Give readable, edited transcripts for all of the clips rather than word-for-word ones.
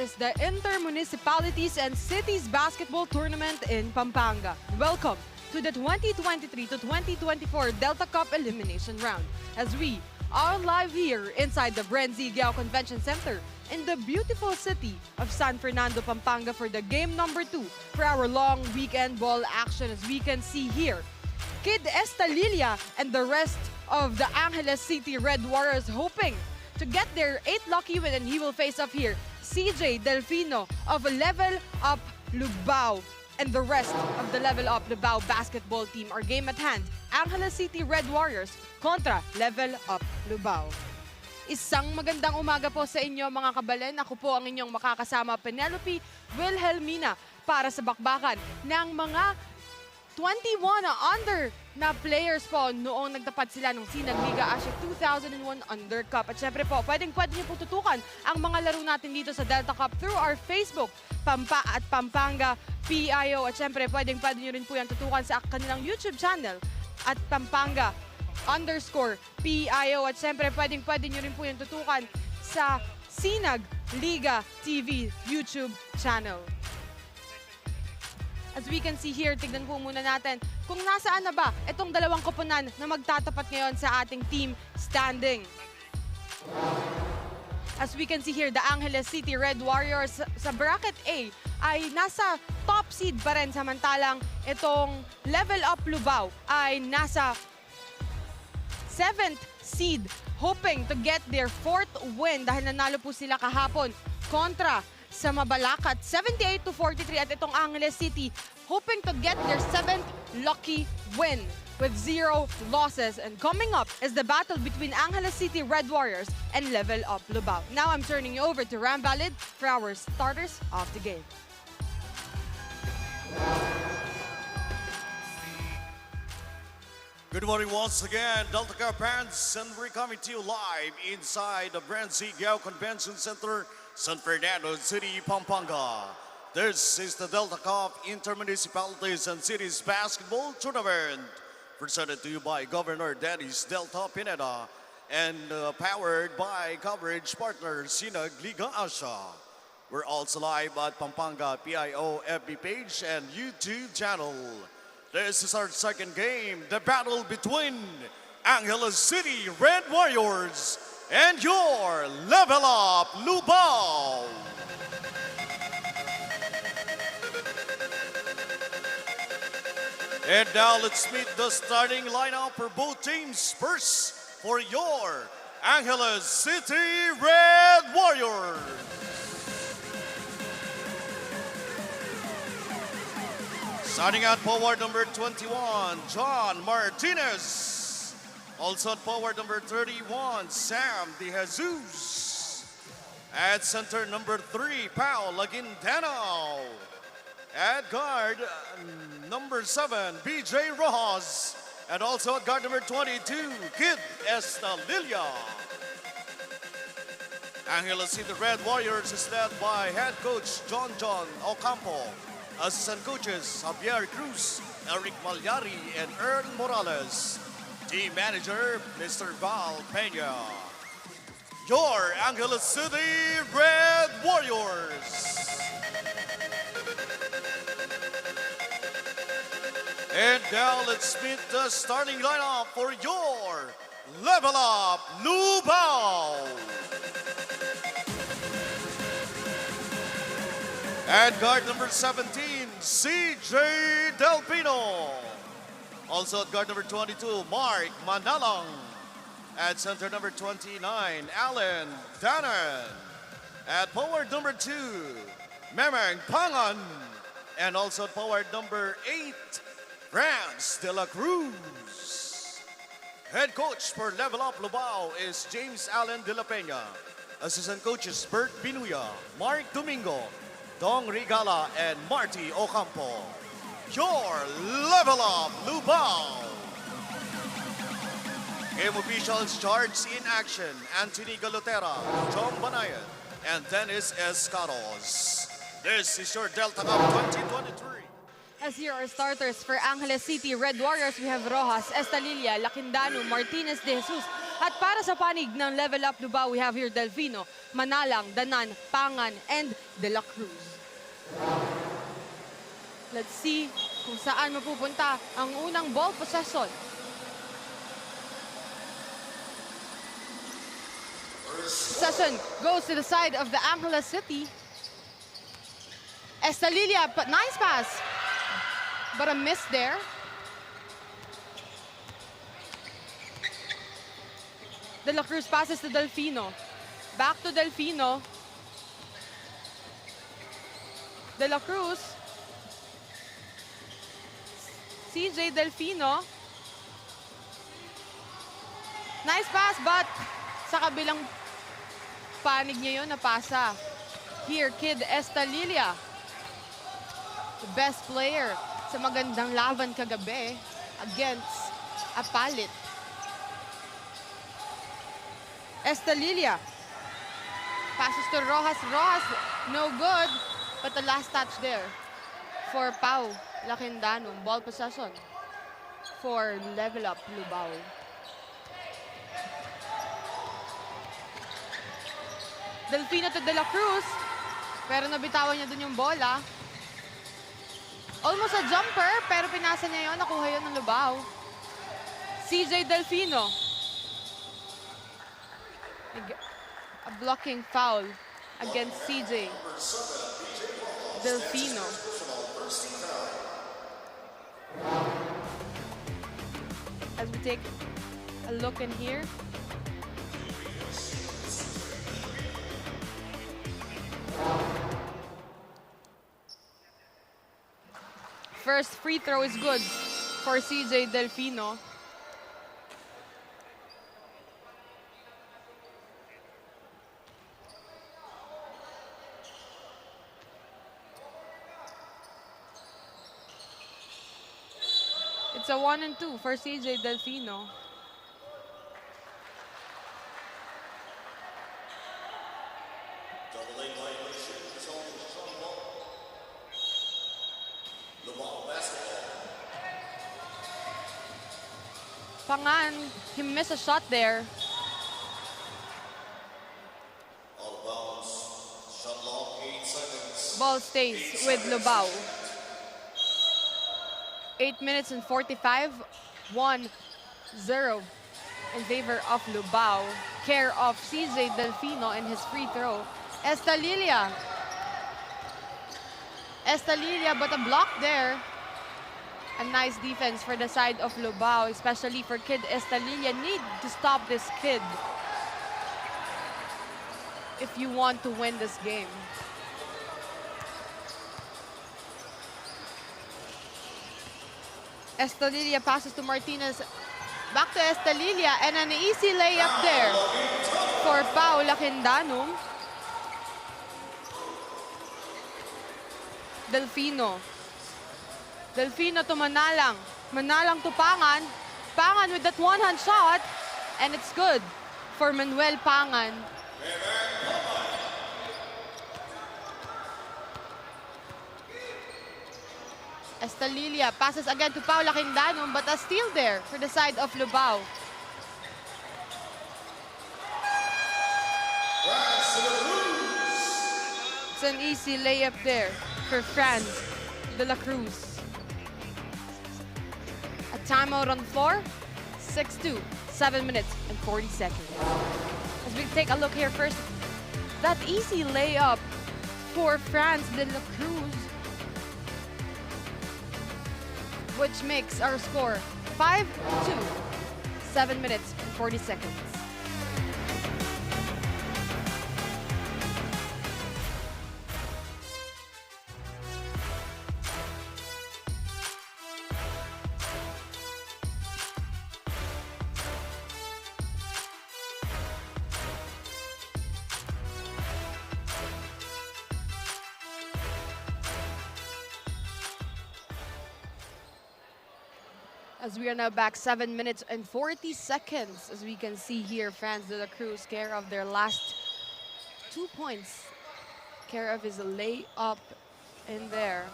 is the Inter-Municipalities and Cities Basketball Tournament in Pampanga. Welcome to the 2023 to 2024 Delta Cup Elimination Round as we are live here inside the BREN GUIAO Convention Center in the beautiful city of San Fernando, Pampanga for the game number 2 for our long weekend ball action. As we can see here, Kid Estalilla and the rest of the Angeles City Red Warriors hoping to get their 8th lucky win, and he will face off here CJ Delfino of Level Up LUBAO and the rest of the Level Up LUBAO basketball team. Our game at hand, Angeles City Red Warriors kontra Level Up LUBAO. Isang magandang umaga po sa inyo mga kabalen. Ako po ang inyong makakasama, Penelope Wilhelmina, para sa bakbakan ng mga 21 under na players po noong nagtapat sila ng Sinag Liga Asia 2001 Under Cup. At syempre po, pwede niyo po tutukan ang mga laro natin dito sa Delta Cup through our Facebook, Pampanga PIO. At syempre, pwede niyo rin po yan tutukan sa kanilang YouTube channel at Pampanga_PIO. At syempre, pwede niyo rin po yan tutukan sa Sinag Liga TV YouTube channel. As we can see here, tignan po muna natin kung nasaan na ba itong dalawang koponan na magtatapat ngayon sa ating team standing. As we can see here, the Angeles City Red Warriors sa bracket A ay nasa top seed pa rin, samantalang itong Level Up LUBAO ay nasa 7th seed, hoping to get their 4th win dahil nanalo po sila kahapon kontra sa Mabalacat 78-43, at itong Angeles City hoping to get their 7th lucky win with 0 losses. And coming up is the battle between Angeles City Red Warriors and Level Up LUBAO. Now I'm turning you over to Ram Valid for our starters of the game. Good morning once again, Delta Cup fans, and we're coming to you live inside the BREN GUIAO Convention Center, San Fernando City, Pampanga. This is the Delta Cup Inter-Municipalities and Cities Basketball Tournament, presented to you by Governor Dennis Delta Pineda and powered by coverage partner Sinag Liga Asia. We're also live at Pampanga PIO FB page and YouTube channel. This is our second game, the battle between Angeles City Red Warriors and your Level Up LUBAO. And now let's meet the starting lineup for both teams. First, for your Angeles City Red Warriors. Starting at forward number 21, John Martinez. Also at forward number 31, Sam De Jesus. At center number 3, Pao Laguindano. At guard number 7, BJ Rojas. And also at guard number 22, Kid Estalilla. Angeles City Red Warriors is led by head coach John Ocampo. Assistant coaches Javier Cruz, Eric Malyari, and Earl Morales. Team manager, Mr. Val Peña. Your Angeles City Red Warriors. And now let's meet the starting lineup for your Level Up LUBAO. At guard number 17, CJ Delfino. Also at guard number 22, Mark Manalang. At center number 29, Alan Danan. At forward number 2, Memang Pangan. And also at forward number 8, France de la Cruz. Head coach for Level Up LUBAO is James Allen de la Peña. Assistant coaches Bert Binuya, Mark Domingo, Dong Regala, and Marty Ocampo. Your Level Up LUBAO. Game officials charged in action, Anthony Galotera, John Banayan, and Dennis Escaros. This is your Delta Cup 2023. As here are starters for Angeles City Red Warriors, we have Rojas, Estalilla, Laguindano, Martinez De Jesus, At para sa panig ng Level Up Lubao, we have here Delfino, Manalang, Danan, Pangan, and De La Cruz. Let's see kung saan mapupunta ang unang ball possession. Possession goes to the side of the Angeles City. Estalilia, nice pass, but a miss there. De La Cruz passes to Delfino. Back to Delfino. De La Cruz. CJ Delfino. Nice pass, but sa kabilang panig niya yun, napasa. Here, Kid Estalilia. The best player sa magandang laban kagabi against Apalit. Estalilia passes to Rojas. Rojas, no good. But the last touch there for Pau Lacandanum. Ball possession for Level Up Lubao. Delfino to De La Cruz. Pero nabitawan niya dun yung bola. Almost a jumper, pero pinasa niya yun. Nakuha yun ng Lubao. CJ Delfino. A blocking foul against CJ Delfino. As we take a look in here. First free throw is good for CJ Delfino. It's a 1 and 2 for CJ Delfino. Pangan, he missed a shot there. Ball stays with Lubao. 8 minutes and 45, 1-0 in favor of Lubao. Care of CJ Delfino and his free throw. Estalilia. Estalilia, but a block there. A nice defense for the side of Lubao, especially for Kid Estalilia. Need to stop this kid if you want to win this game. Estalilia passes to Martinez. Back to Estalilia, and an easy layup there for Pau Lacandanum. Delfino. Delfino to Manalang. Manalang to Pangan. Pangan with that one-hand shot, and it's good for Manuel Pangan. Estalilia passes again to Pau Lacandanum, but a steal there for the side of Lubao. It's an easy layup there for Franz De La Cruz. A timeout on the floor, 6-2, 7 minutes and 40 seconds. As we take a look here first, that easy layup for Franz De La Cruz, which makes our score 5-2, 7 minutes and 40 seconds. As we are now back 7 minutes and 40 seconds. As we can see here, Franz De La Cruz care of their last 2 points. Care of his layup in there.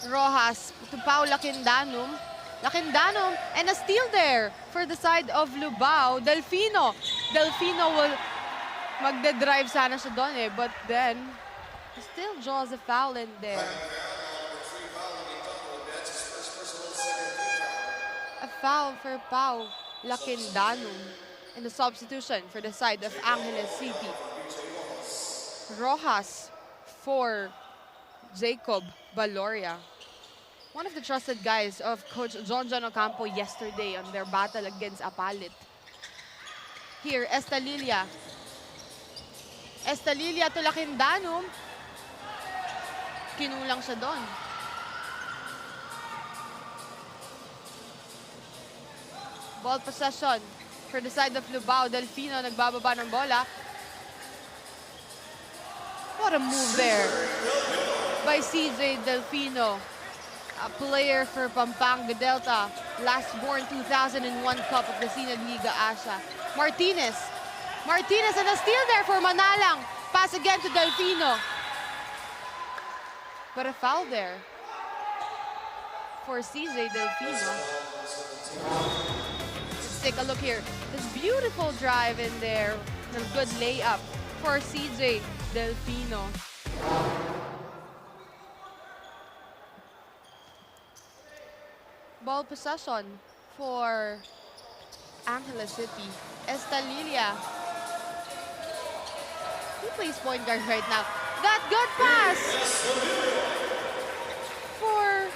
Rojas to Pau Lacandanum. Lacandanum, and a steal there for the side of LUBAO. Delfino will magde-drive sana siya doon eh, but then he still draws a foul in there. A foul for Pau Lacandanum. And the substitution for the side of Angeles City. Rojas for Jacob Baloria. One of the trusted guys of Coach John Ocampo yesterday on their battle against Apalit. Here, Estalilia. Estalilia to Lacandanum. Kinulang siya doon. Ball possession for the side of LUBAO. Delfino nagbababa ng bola. What a move there by CJ Delfino. A player for Pampanga Delta, last born 2001 Cup of the Sinad Liga Asia. Martinez and a steal there for Manalang. Pass again to Delfino. But a foul there for CJ Delfino. Let's take a look here. This beautiful drive in there. A good layup for CJ Delfino. Ball possession for Angeles City. Estalilia. He plays point guard right now. That good pass for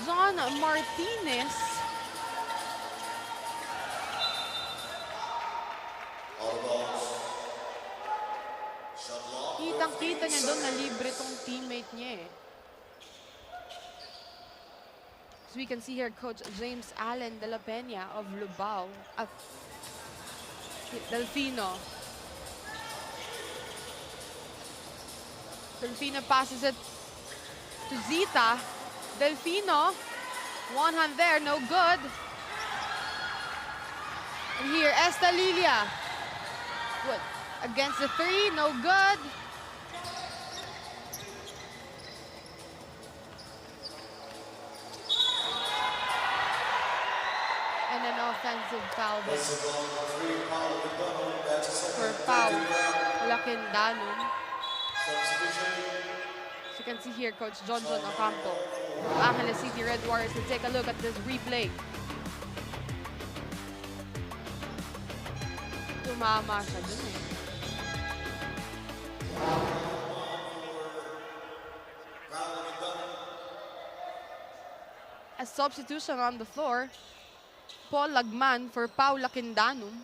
John Martinez. Kitang-kita niya doon na libre tong teammate niya eh. As we can see here, Coach James Allen de la Peña of LUBAO. Delfino. Delfino passes it to Zita. Delfino. One hand there, no good. And here, Estalilia. Good. Against the three, no good. And an offensive foul there for Pau Lacandanum. As you can see here, Coach John Ocampo of Angeles City Red Warriors will take a look at this replay. Tumama siya dun eh. A substitution on the floor. Paul Lagman for Pau Lacandanum.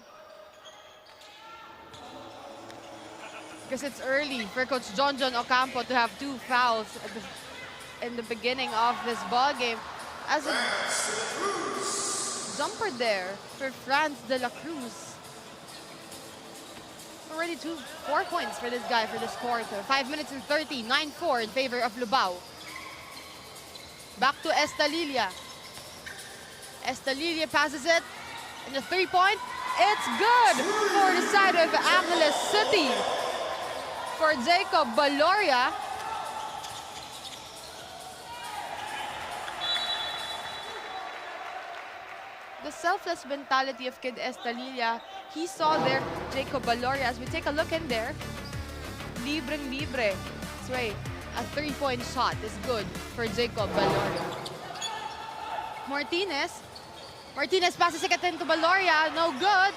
Because it's early for Coach John Ocampo to have two fouls in the beginning of this ball game. As a jumper there for Franz de la Cruz. Already 4 points for this guy for this quarter. 5 minutes and 30, 9-4 in favor of LUBAO. Back to Estalilia. Estalilia passes it, and the three-point, it's good for the side of Angeles City. For Jacob Baloria. The selfless mentality of Kid Estalilia, he saw there Jacob Baloria. As we take a look in there, libreng-libre. That's right, a three-point shot is good for Jacob Baloria. Martinez passes it to Baloria, no good.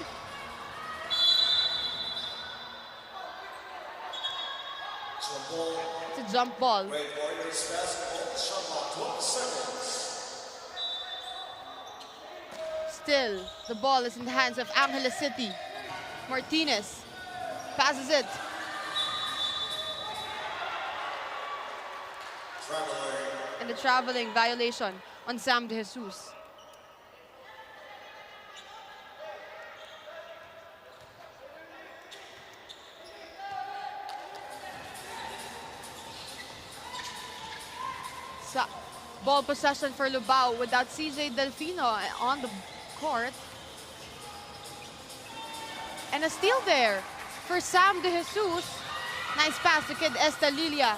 It's a jump ball. Still, the ball is in the hands of Angeles City. Martinez passes it. And the traveling violation on Sam De Jesus. Ball possession for LUBAO without CJ Delfino on the court. And a steal there for Sam De Jesus. Nice pass to Kid Estalilia.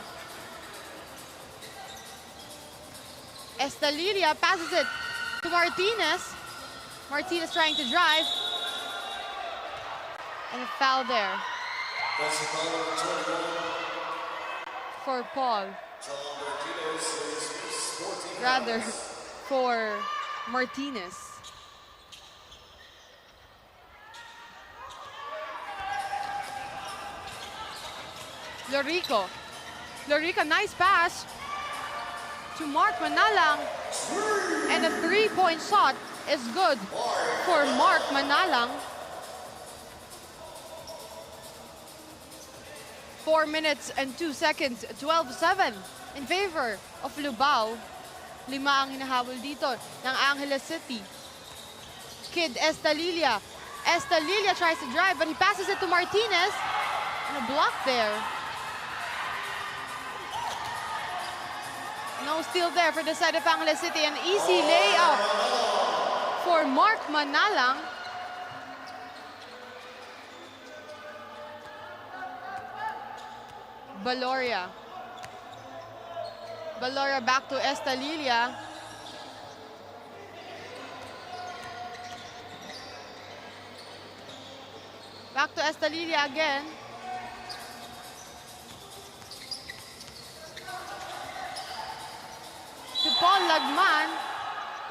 Estalilia passes it to Martinez. Martinez trying to drive. And a foul there for Paul. Rather, for Martinez. Lorico. Lorico, nice pass to Mark Manalang. And a three-point shot is good for Mark Manalang. 4 minutes and 2 seconds, 12-7 in favor of LUBAO. 5 ang hinahabol dito ng Angeles City. Kid Estalilia. Estalilia tries to drive, but he passes it to Martinez. And a block there. No steal there for the side of Angeles City. An easy layup for Mark Manalang. Baloria. Baloria back to Estalilia. Back to Estalilia again. To Paul Lagman.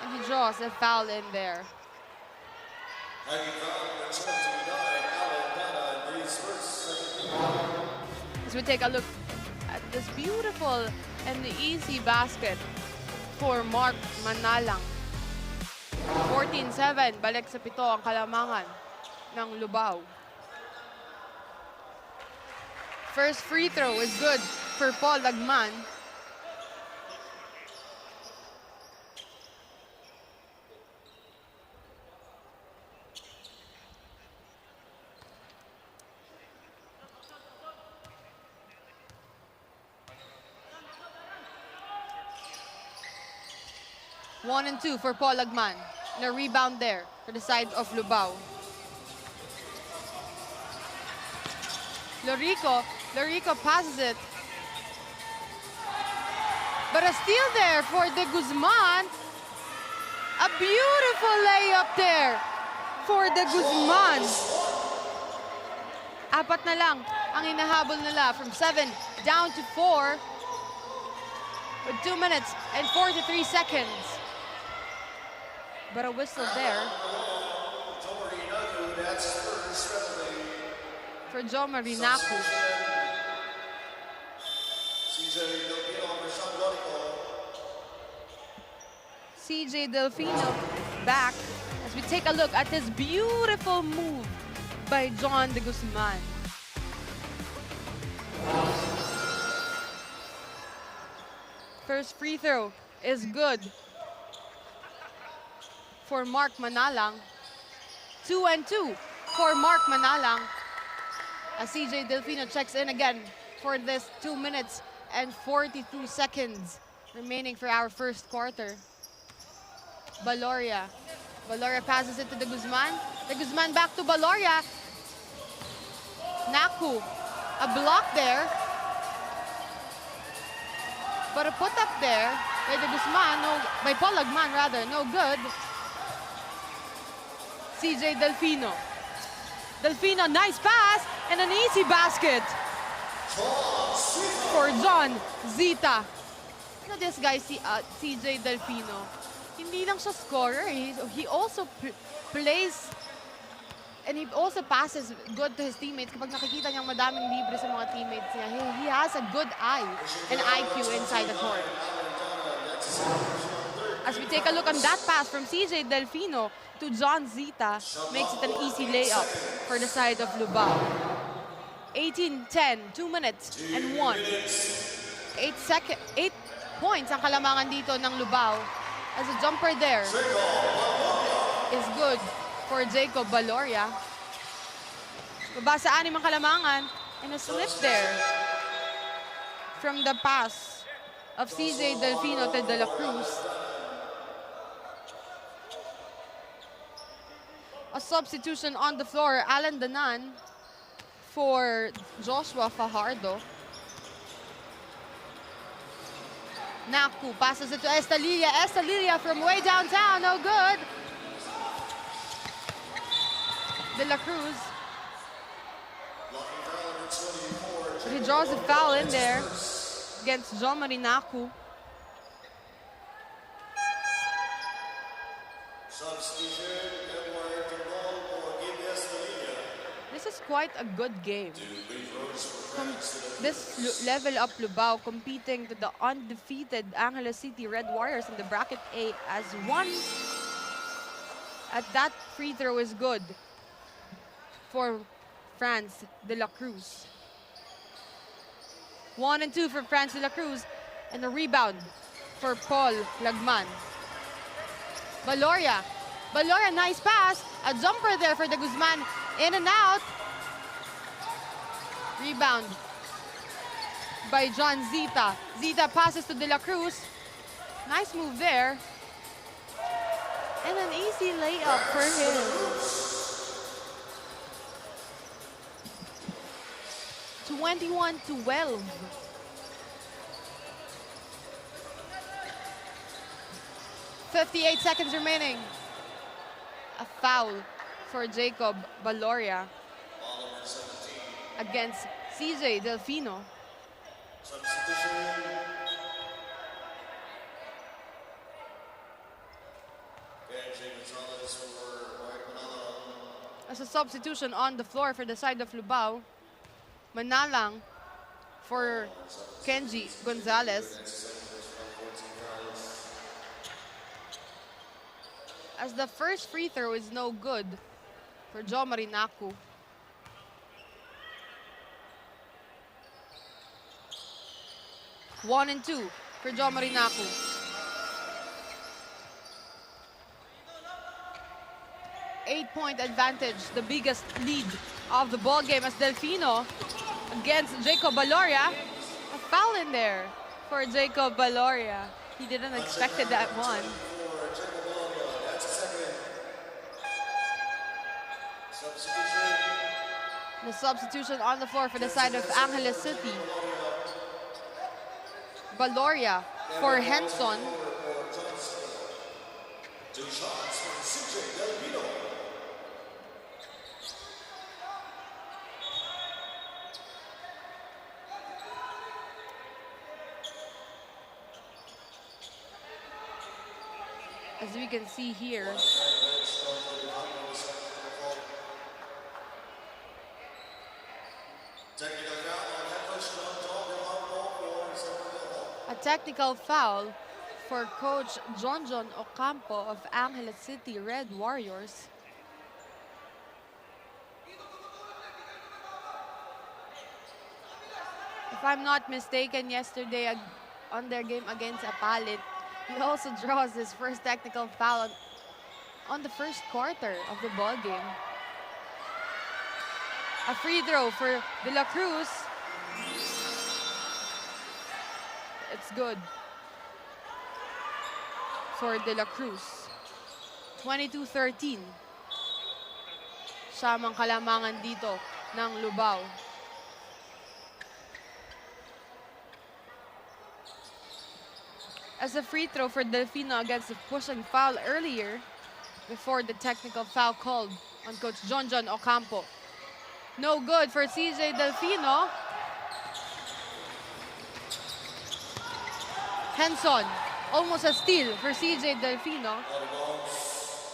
And he draws a foul in there. As we take a look at this beautiful and easy basket for Mark Manalang. 14-7, balik sa 7 ang kalamangan ng LUBAO. First free throw is good for Paul Lagman. One and two for Paul Lagman. And a rebound there for the side of LUBAO. Lorico passes it. But a steal there for De Guzman. A beautiful layup there for De Guzman. Apat na lang ang hinahabol nila from 7 down to 4 with 2 minutes and 43 seconds. But a whistle there for Joe Marinacu. CJ Delfino back as we take a look at this beautiful move by John De Guzman. First free throw is good for Mark Manalang. 2 and 2 for Mark Manalang. As CJ Delfino checks in again for this 2 minutes and 42 seconds remaining for our first quarter. Baloria. Baloria passes it to De Guzman. De Guzman back to Baloria. Naku. A block there. But a put up there by De Guzman, by Paul Lagman rather, no good. CJ Delfino. Delfino, nice pass and an easy basket for John Zita. You know this guy, CJ Delfino. Hindi lang siya scorer. He also plays and he also passes good to his teammates. Kapag nakikita niyang madaming libre sa mga teammates niya, he has a good eye and IQ inside the court. As we take a look on that pass from CJ Delfino to John Zita, makes it an easy layup for the side of LUBAO. 18-10, 2 minutes and 1. 8 points ang kalamangan dito ng LUBAO. As a jumper there is good for Jacob Baloria. Baba sa 6 ang kalamangan and a slip there from the pass of CJ Delfino to De La Cruz. A substitution on the floor, Alan Danan for Joshua Fajardo. Naku passes it to Estalilia. Estalilia from way downtown, no good. De La Cruz. But he draws a foul in there against John Marie Naku. This is quite a good game. This level up Lubao competing to the undefeated Angeles City Red Warriors in the bracket A as one. At that free throw is good for France De La Cruz. 1 and 2 for France De La Cruz, and a rebound for Paul Lagman. Valoria, nice pass. A jumper there for De Guzman. In and out. Rebound by John Zita. Zita passes to De La Cruz. Nice move there. And an easy layup for him. 21-12. .58 seconds remaining. A foul for Jacob Valoria against CJ Delfino. As a substitution on the floor for the side of Lubao, Manalang for Kenji Gonzalez. As the first free throw is no good for Jo Marinaku. One and two for Jo Marinaku. Eight-point advantage, the biggest lead of the ball game as Delfino against Jacob Valoria. A foul in there for Jacob Valoria. He didn't expect that one. The substitution on the floor for the side of Angeles City. Valoria for Henson. As we can see here, a technical foul for Coach John Ocampo of Angeles City Red Warriors. If I'm not mistaken, yesterday on their game against Apalit, he also draws his first technical foul on the first quarter of the ball game. A free throw for De La Cruz. It's good for De La Cruz. 22-13. Siyamang kalamangan dito ng Lubao. As a free throw for Delfino against the pushing foul earlier before the technical foul called on Coach John Ocampo. No good for CJ Delfino. Henson, almost a steal for CJ Delfino.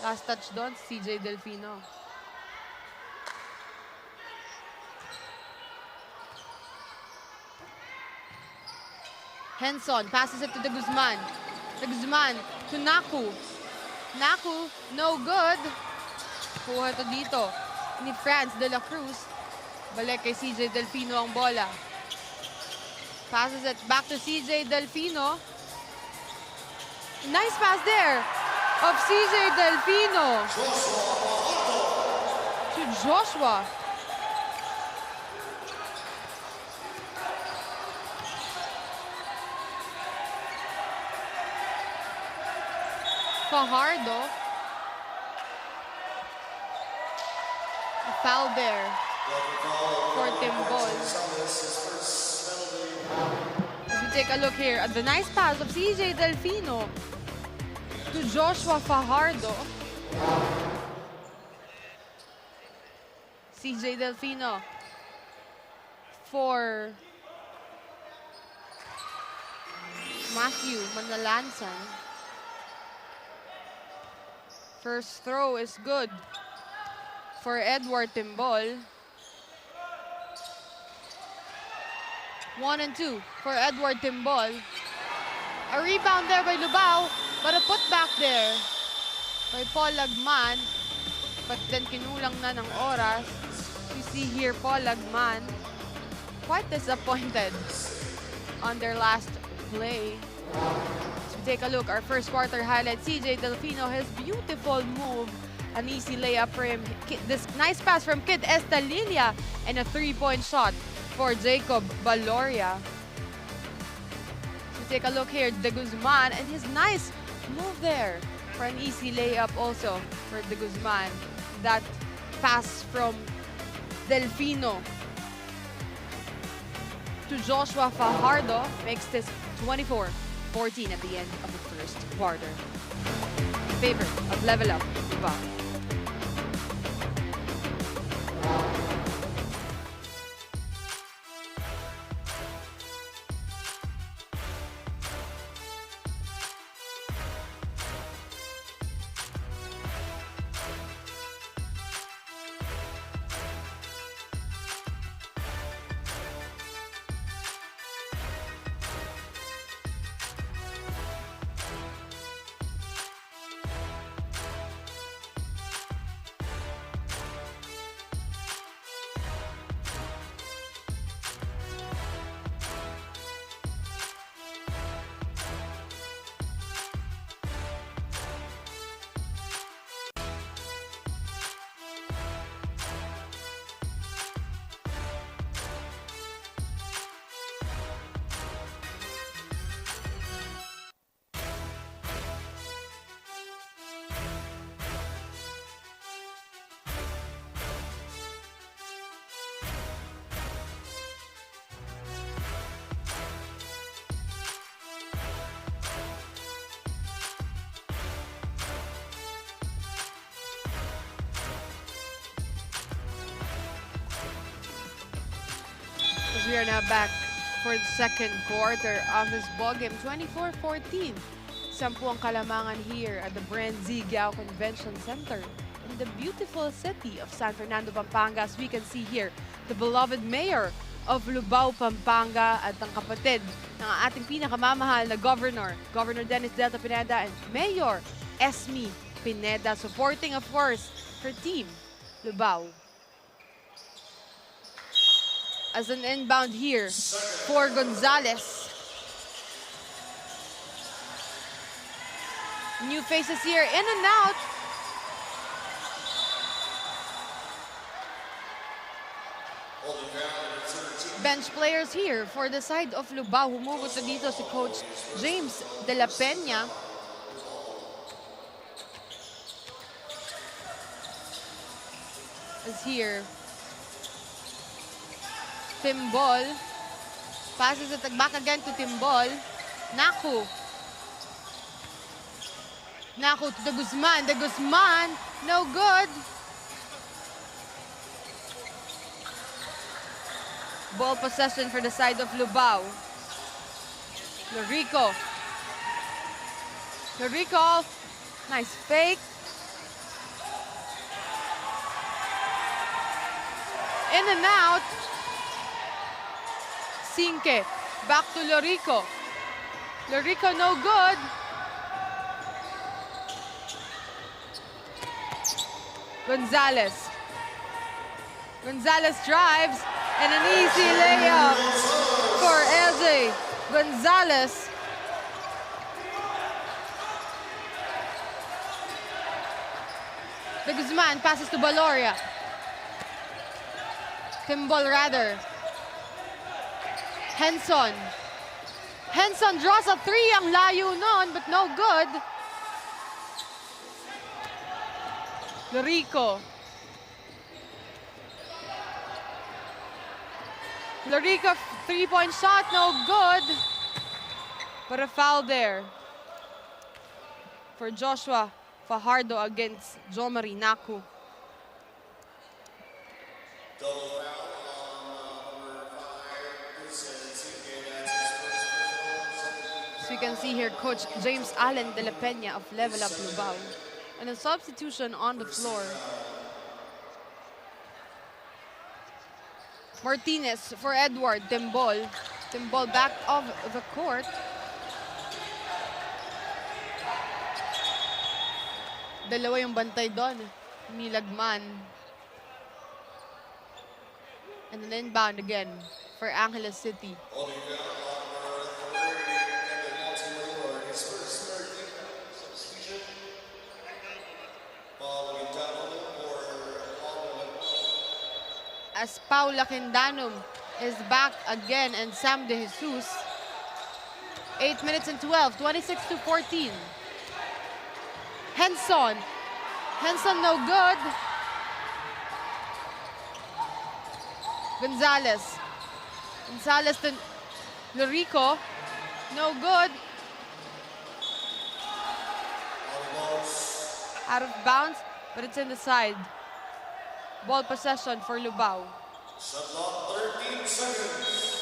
Last touch doon, CJ Delfino. Henson passes it to De Guzman. De Guzman to Naku. Naku, no good. Kuha ito dito ni France De La Cruz. Balik kay CJ Delfino ang bola. Passes it back to CJ Delfino. Nice pass there of CJ Delfino to Joshua. Fajardo. A foul there for Timbol. As we take a look here at the nice pass of CJ Delfino to Joshua Fajardo. CJ Delfino for Matthew Manalansan. First throw is good for Edward Timbol. 1 and 2 for Edward Timbol. A rebound there by LUBAO, but a putback there by Paul Lagman. But then kinulang na ng oras. You see here Paul Lagman quite disappointed on their last play. So take a look, our first quarter highlight. CJ Delfino, his beautiful move. An easy layup for him. This nice pass from Kid Estalilia and a three-point shot for Jacob Valoria. So take a look here, De Guzman, and his nice move there for an easy layup also for De Guzman. That pass from Delfino to Joshua Fajardo makes this 24-14 at the end of the first quarter. In favor of Level Up LUBAO. We are now back for the second quarter of this ballgame. 24-14. 10 ang kalamangan here at the BREN GUIAO Convention Center in the beautiful city of San Fernando, Pampanga. As we can see here, the beloved mayor of LUBAO, Pampanga, at ang kapatid ng ating pinakamamahal na governor, Governor Dennis Delta Pineda, and Mayor Esme Pineda, supporting, of course, her team, LUBAO. As an inbound here for Gonzalez. New faces here, in and out. Bench players here for the side of LUBAO. Humugot na dito si Coach James De La Peña. As here, Timbol passes it back again to Timbol. Naku to De Guzman. De Guzman, no good. Ball possession for the side of LUBAO. Lorico, nice fake. In and out. Sinke, back to Lorico. Lorico, no good. Gonzalez drives, and an easy layup for LJ Gonzalez. De Guzman passes to Valoria. Timbol rather. Henson draws a three, ang layo nun, but no good. Lorico, three-point shot, no good. But a foul there for Joshua Fajardo against Jomari Naku. So you can see here Coach James Allen de la Peña of Level Up LUBAO. And a substitution on the floor. Martinez for Edward Timbol. Timbol back of the court. Dalawa yung bantay doon. Nilagman. And then inbound again for Angeles City. As Paula Quindanum is back again and Sam De Jesus. 8 minutes and 12, 26-14. Henson. Henson no good. Gonzalez. Gonzalez to Lorico. No good. Out of bounds, but it's in the side. Ball possession for LUBAO. Shot clock, 13 seconds.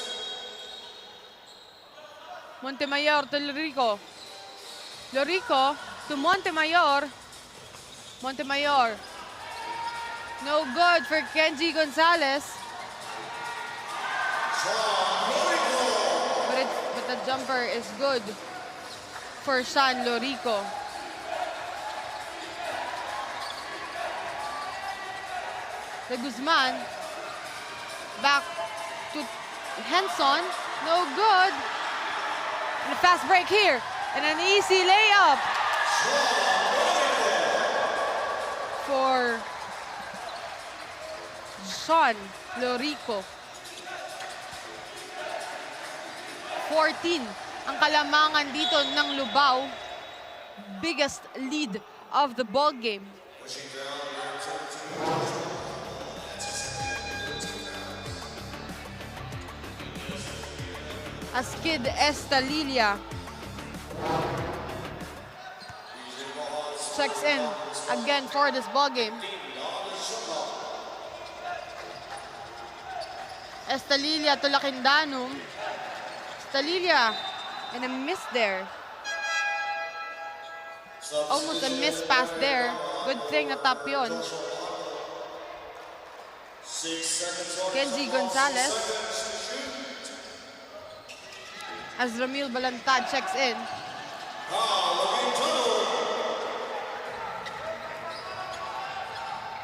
Montemayor to Lorico. Lorico to Montemayor. Montemayor. No good for Kenji Gonzalez. But the jumper is good for Sean Lorico. De Guzman. Back to Henson. No good. And a fast break here. And an easy layup for Sean Lorico. 14 ang kalamangan dito ng LUBAO. Biggest lead of the ball game. As Kid Estalilia checks in again for this ball game. Estalilia to Lakindanum. Estalilia and a miss there. Almost a miss pass there. Good thing na tap yun. Kenji Gonzalez. As Ramil Balantad checks in.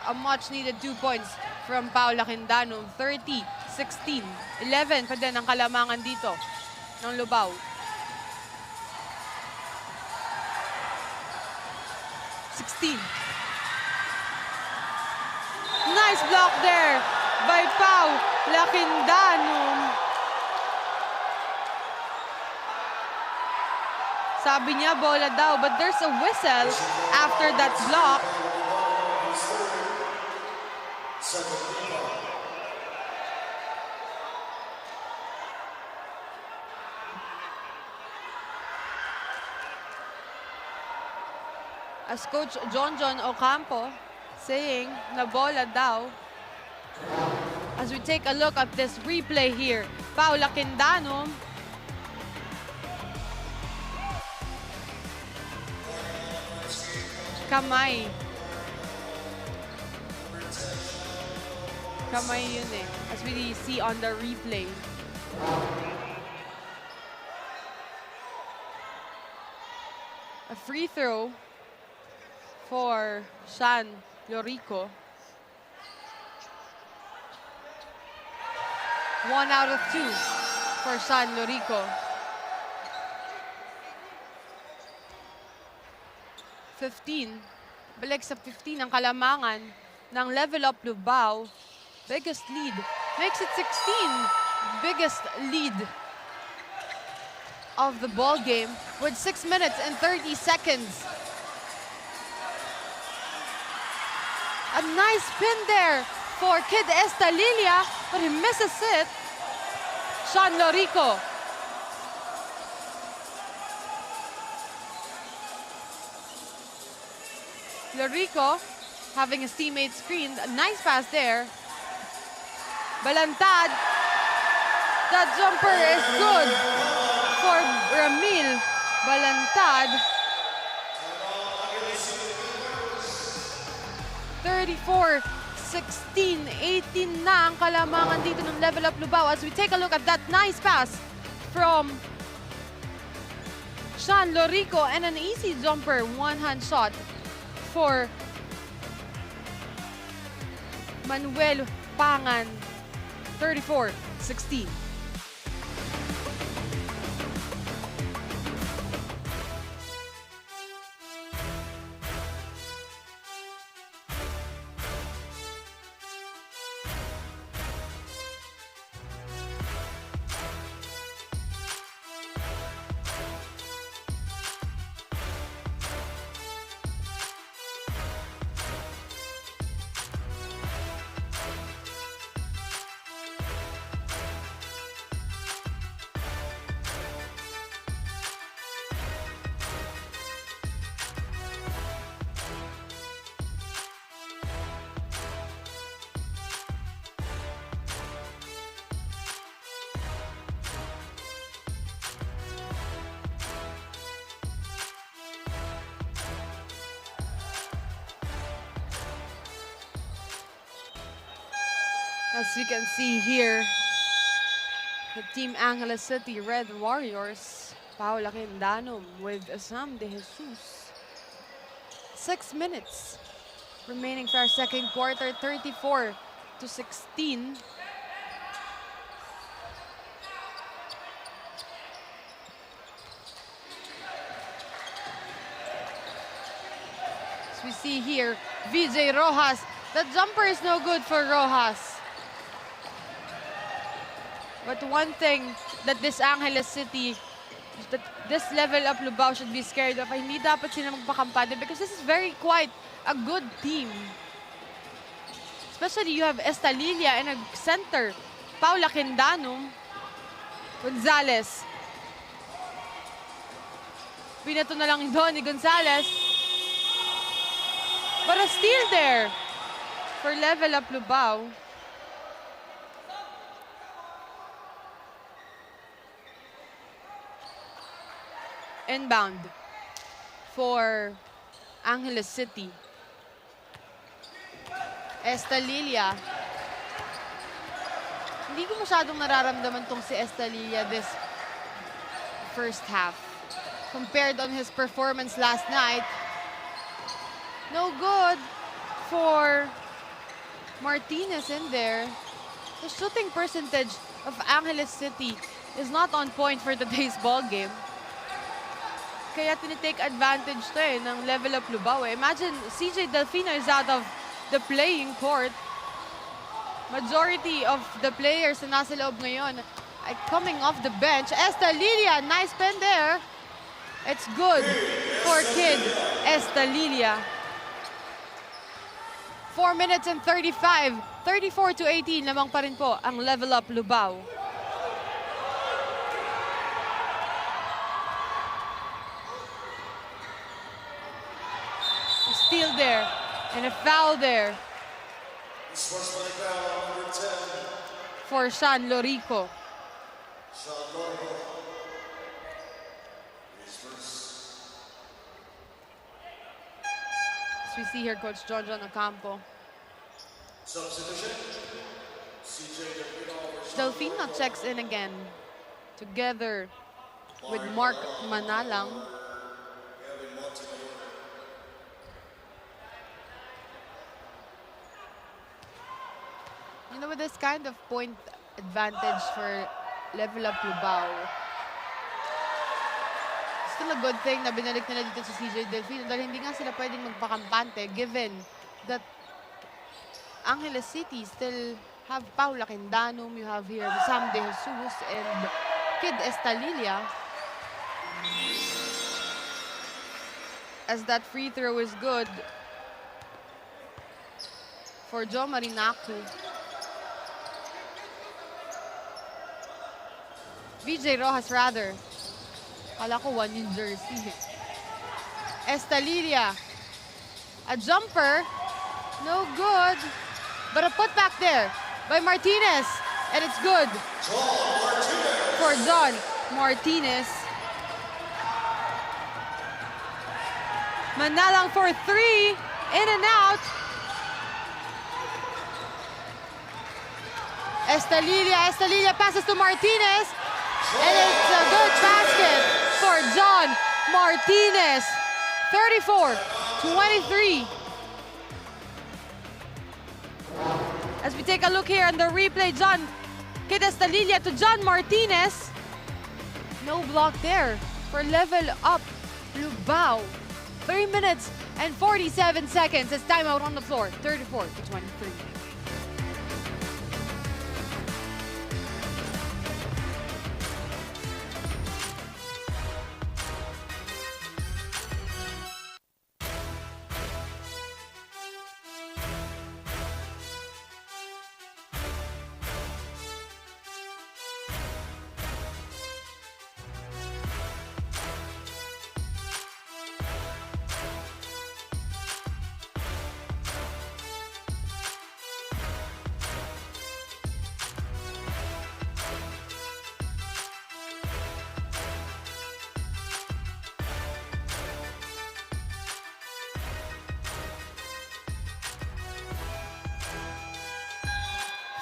A much-needed 2 points from Paula Quindanum. 30-16. 11 pa din ang kalamangan dito ng LUBAO. 16. Nice block there by Paula Quindanum. Sabi niya, bola daw, but there's a whistle after that block. As Coach John Ocampo saying na bola daw. As we take a look at this replay here, Paula Quindanum. Kamay. Kamay yun eh. As we see on the replay. A free throw for Sean Lorico. 1 out of 2 for Sean Lorico. 15. Balik sa 15 ang kalamangan ng Level Up LUBAO. Biggest lead. Makes it 16. Biggest lead of the ball game with 6 minutes and 30 seconds. A nice pin there for Kid Estalilia, but he misses it. Sean Lorico. Lorico having his teammate screened. A nice pass there. Balantad. That jumper is good for Ramil. Balantad. 34-16, 18 na ang kalamangan dito ng Level Up Lubao as we take a look at that nice pass from Sean Lorico and an easy jumper, one-hand shot for Manuel Pangan, 34-16. As you can see here, the Team Angeles City Red Warriors, Paula Quindanum with Sam De Jesus. 6 minutes remaining for our second quarter, 34-16. As we see here, VJ Rojas. The jumper is no good for Rojas. But one thing that this Angeles City, that this Level Up Lubao should be scared of, ay hindi dapat sila magpakampante because this is very quite a good team. Especially you have Estalilia and a center, Paula Quindanum, Gonzalez. Pinato na lang doon ni Gonzalez. But a steal there for Level Up Lubao. Inbound for Angeles City. Estalilia. Hindi ko masyadong nararamdaman tong si Estalilia this first half. Compared on his performance last night. No good for Martinez in there. The shooting percentage of Angeles City is not on point for today's ball game. Kaya tinitake advantage to ng Level Up Lubao. Imagine, CJ Delfino is out of the playing court. Majority of the players na nasa loob ngayon ay coming off the bench. Estalilia, nice pen there. It's good for Kid Estalilia. 4 minutes and 35. 34-18 lamang pa rin po ang Level Up Lubao. Steal there, and a foul there for Sean Lorico. As we see here, Coach John Ocampo. Delfino checks in again, together with Mark Manalang. You know, with this kind of point advantage for Level Up Lubao, still a good thing na binalik nila dito si CJ Delfino dahil hindi nga sila pwedeng magpakampante given that Angeles City still have Paula Quindanum, you have here Sam De Jesus and Kid Estalilia. As that free throw is good for Joe Marinacu. VJ Rojas rather. Kala ko one in jersey. Estalilia. A jumper, no good. But a putback there by Martinez. And it's good for John Martinez. Manalang for three, in and out. Estalilia passes to Martinez. And it's a good basket for John Martinez. 34-23. As we take a look here on the replay, Kid Estalilia to John Martinez. No block there for level up LUBAO. 3 minutes and 47 seconds. It's timeout on the floor. 34-23.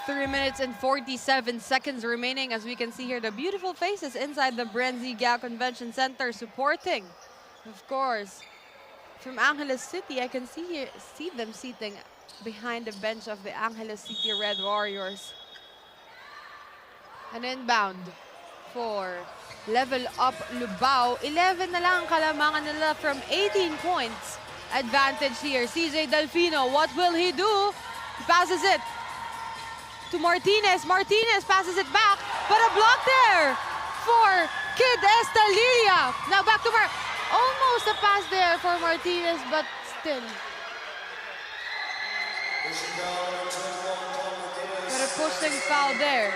Three minutes and 47 seconds remaining. As we can see here, the beautiful faces inside the BREN GUIAO Convention Center supporting, of course, from Angeles City. I can see them sitting behind the bench of the Angeles City Red Warriors. An inbound for level up LUBAO. 11 na lang kalamangan nila from 18 points advantage here. CJ Delfino, what will he do? He passes it to Martinez. Martinez passes it back, but a block there for Kid Estalilia. Now back to almost a pass there for Martinez, but still. But a pushing foul there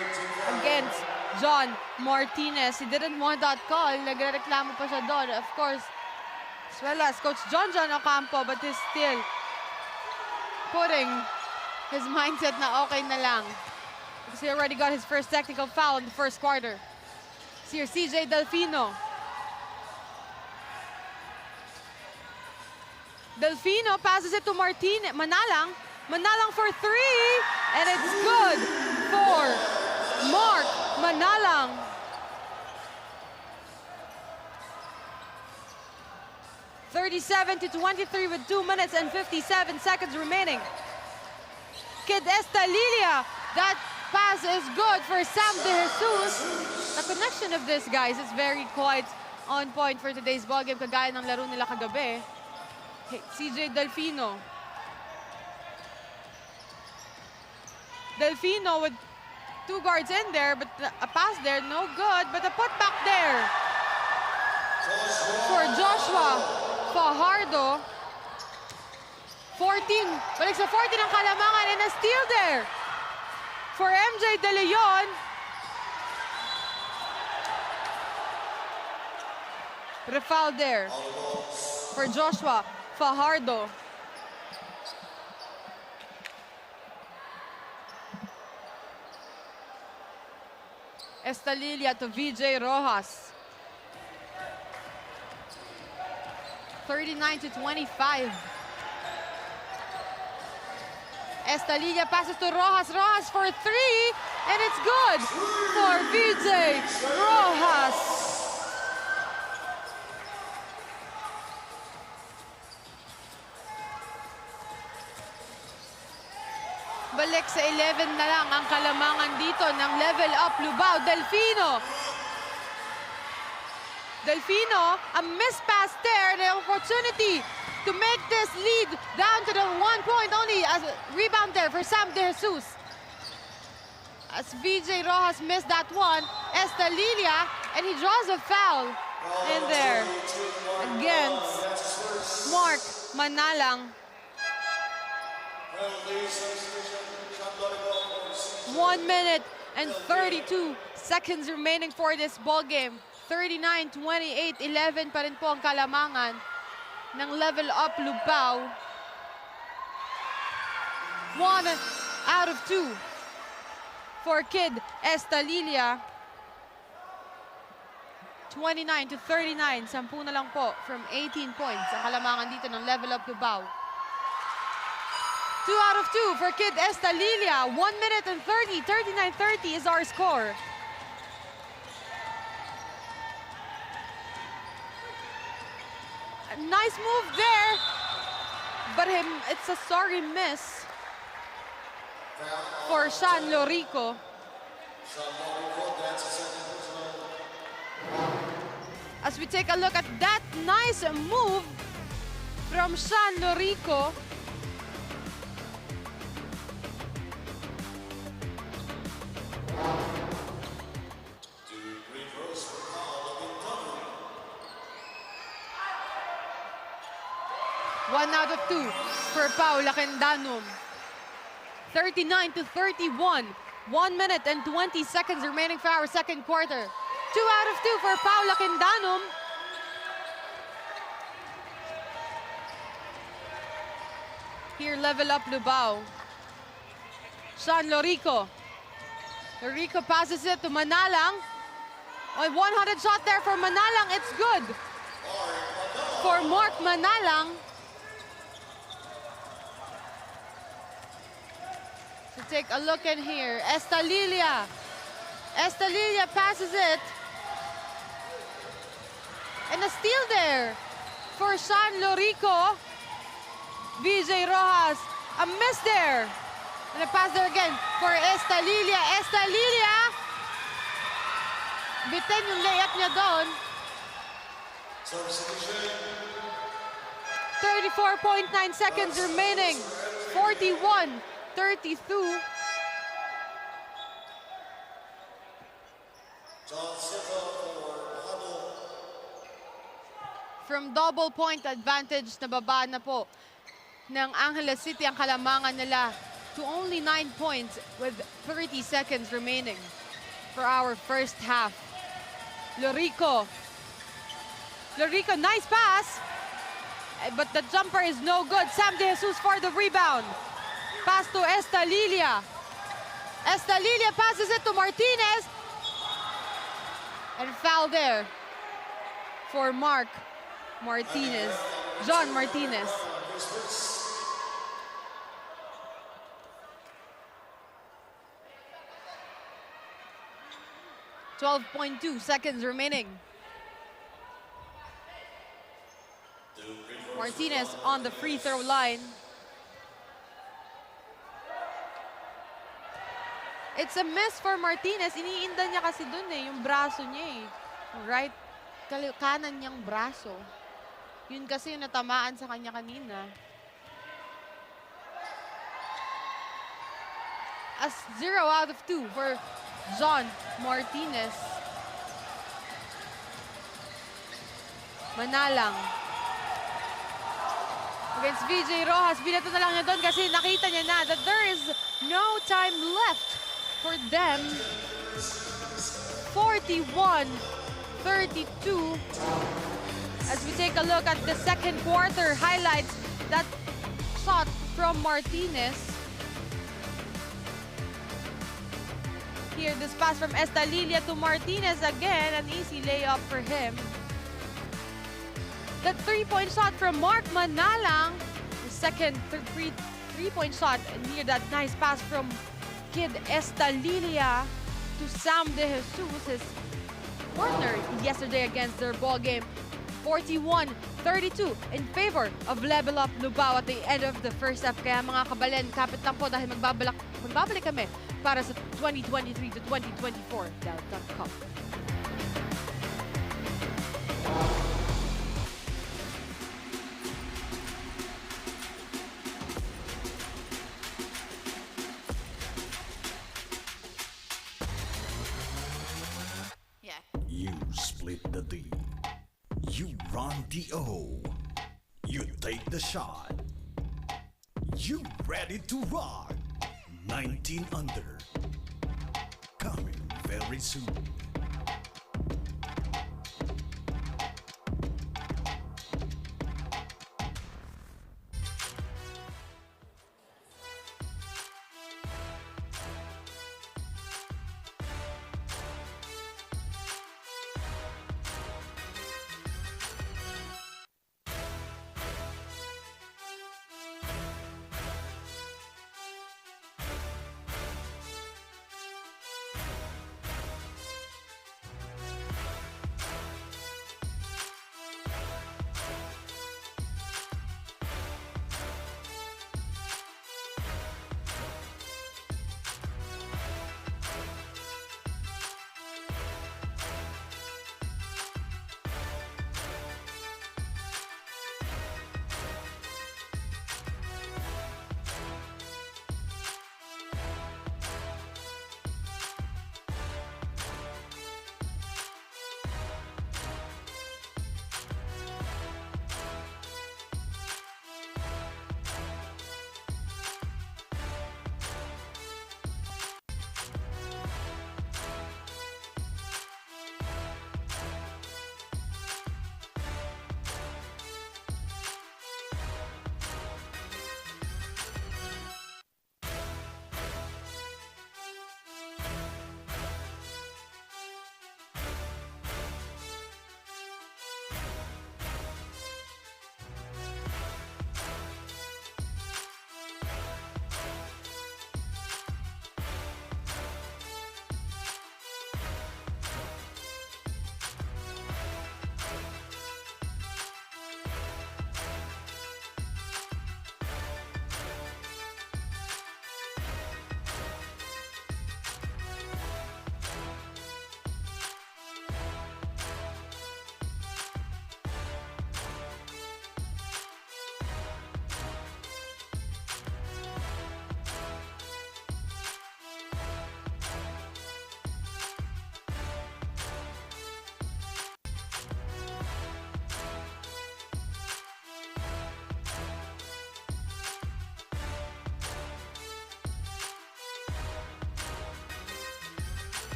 against John Martinez. He didn't want that call. Nagrereklamo pa siya doon. Of course, as well as Coach John Ocampo, but he's still putting his mindset na okay na lang. Because he already got his first technical foul in the first quarter. See here, CJ Delfino. Delfino passes it to Manalang. Manalang for three. And it's good for Mark Manalang. (37-23) with 2 minutes and 57 seconds remaining. Kid Estalilia, that pass is good for Sam De Jesus. The connection of this, guys, is very quite on point for today's ballgame, kagaya ng laro nila kagabi. Hey, CJ Delfino. Delfino with two guards in there, but a pass there, no good. But a putback there for Joshua Fajardo. 14, balik sa 14 ang kalamangan, and a steal there for MJ De Leon. But a foul there for Joshua Fajardo. Estalilia to VJ Rojas. 39-25. Estalilia passes to Rojas. Rojas for three, and it's good for VJ Rojas. Balik sa 11 na lang ang kalamangan dito ng level up LUBAO. Delfino, a missed pass there, the opportunity to make this lead down to the 1 point only. As a rebound there for Sam De Jesus. As VJ Rojas missed that one, Estalilia, and he draws a foul in there against Mark Manalang. 1 minute and 32 seconds remaining for this ball game. 39-28, 11 pa rin po ang kalamangan ng level up LUBAO. 1 out of 2 for Kid Estalilia. 29-39, 10 na lang po from 18 points. Ang kalamangan dito ng Level Up LUBAO. 2 out of 2 for Kid Estalilia. 1 minute and 30, 39-30 is our score. A nice move there, but it's a sorry miss for Sean Lorico. As we take a look at that nice move from Sean Lorico. One out of 2 for Paula Kendanum. 39-31. 1 minute and 20 seconds remaining for our second quarter. 2 out of 2 for Paula Kendanum. Here, Level Up LUBAO. Sean Lorico. Lorico passes it to Manalang. A 100 shot there for Manalang. It's good for Mark Manalang. So take a look in here. Estalilia. Estalilia passes it. And a steal there for Sean Lorico. VJ Rojas, a miss there. And a pass there again for Estalilia. Estalilia! Bitin yung layup niya doon. 34.9 seconds remaining. 41-32. From double point advantage, nababa na po ng Angeles City ang kalamangan nila to only 9 points with 30 seconds remaining for our first half. Lorico. Lorico, nice pass. But the jumper is no good. Sam De Jesus for the rebound. Pass to Estalilia. Estalilia passes it to Martinez. And foul there for Mark Martinez. John Martinez. .2 seconds remaining. Martinez on the free throw line. It's a miss for Martinez. Iniinda niya kasi dun yung braso niya Right, kanan niyang braso. Yun kasi yung natamaan sa kanya kanina. As 0 out of 2 for John Martinez. Manalang. Against VJ Rojas. Binato na lang niya doon kasi nakita niya na that there is no time left for them. 41-32. As we take a look at the second quarter highlights, that shot from Martinez. Here, this pass from Estalilia to Martinez again. An easy layup for him. That three-point shot from Mark Manalang. The second three-point shot. And here, that nice pass from Kid Estalilia to Sam De Jesus, his partner yesterday against their ball game. 41-32 in favor of Level Up LUBAO at the end of the first half. Kaya mga kabalen, kapit lang po dahil magbabalik kami para sa 2023 to 2024 Delta Cup. You split the D. You run the O. You take the shot. You ready to rock. 19 under. Coming very soon.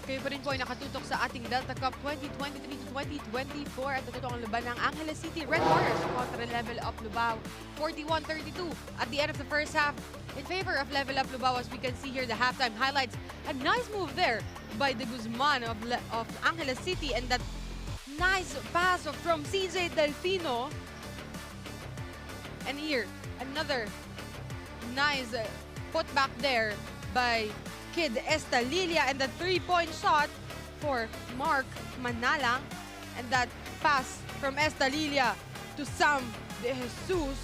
Kayo pa rin po ay nakatutok sa ating Delta Cup 2023 to 2024 at natutok ang laban ng Angeles City Red Warriors kontra Level Up LUBAO 41-32 at the end of the first half in favor of Level Up LUBAO. As we can see here, the halftime highlights. A nice move there by the Guzman of Angeles City, and that nice pass from CJ Delfino. And here, another nice putback there by Kid Estalilia, and the three-point shot for Mark Manalang, and that pass from Estalilia to Sam De Jesus.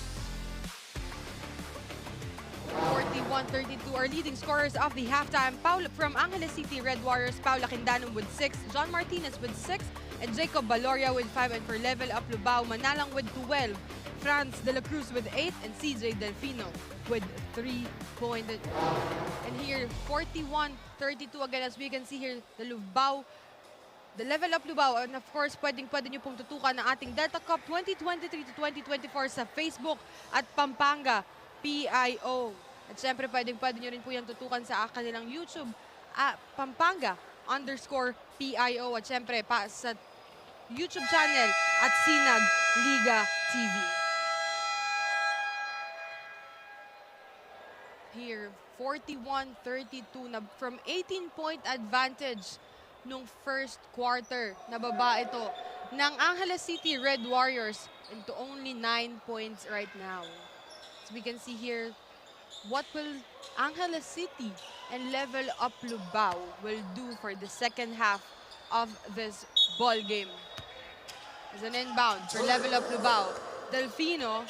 41-32, our leading scorers of the halftime. Paul from Angeles City Red Warriors, Paula Quindanum with 6, John Martinez with 6, and Jacob Baloria with 5. And for Level Up LUBAO, Manalang with 12, Franz De La Cruz with 8, and CJ Delfino with 3 points. And here, 41-32 again, as we can see here, the LUBAO, the Level Up LUBAO, and of course, pwede nyo pong tutukan ng ating Delta Cup 2023 to 2024 sa Facebook at Pampanga PIO. At syempre, pwede nyo rin po yan tutukan sa kanilang YouTube, Pampanga_PIO. At syempre, sa YouTube channel at Sinag Liga TV. Here, 41-32 na from 18-point advantage nung first quarter. Nababa ito ng Angeles City Red Warriors into only 9 points right now. As we can see here, what will Angeles City and Level Up LUBAO will do for the second half of this ball game. As an inbound for Level Up LUBAO, Delfino.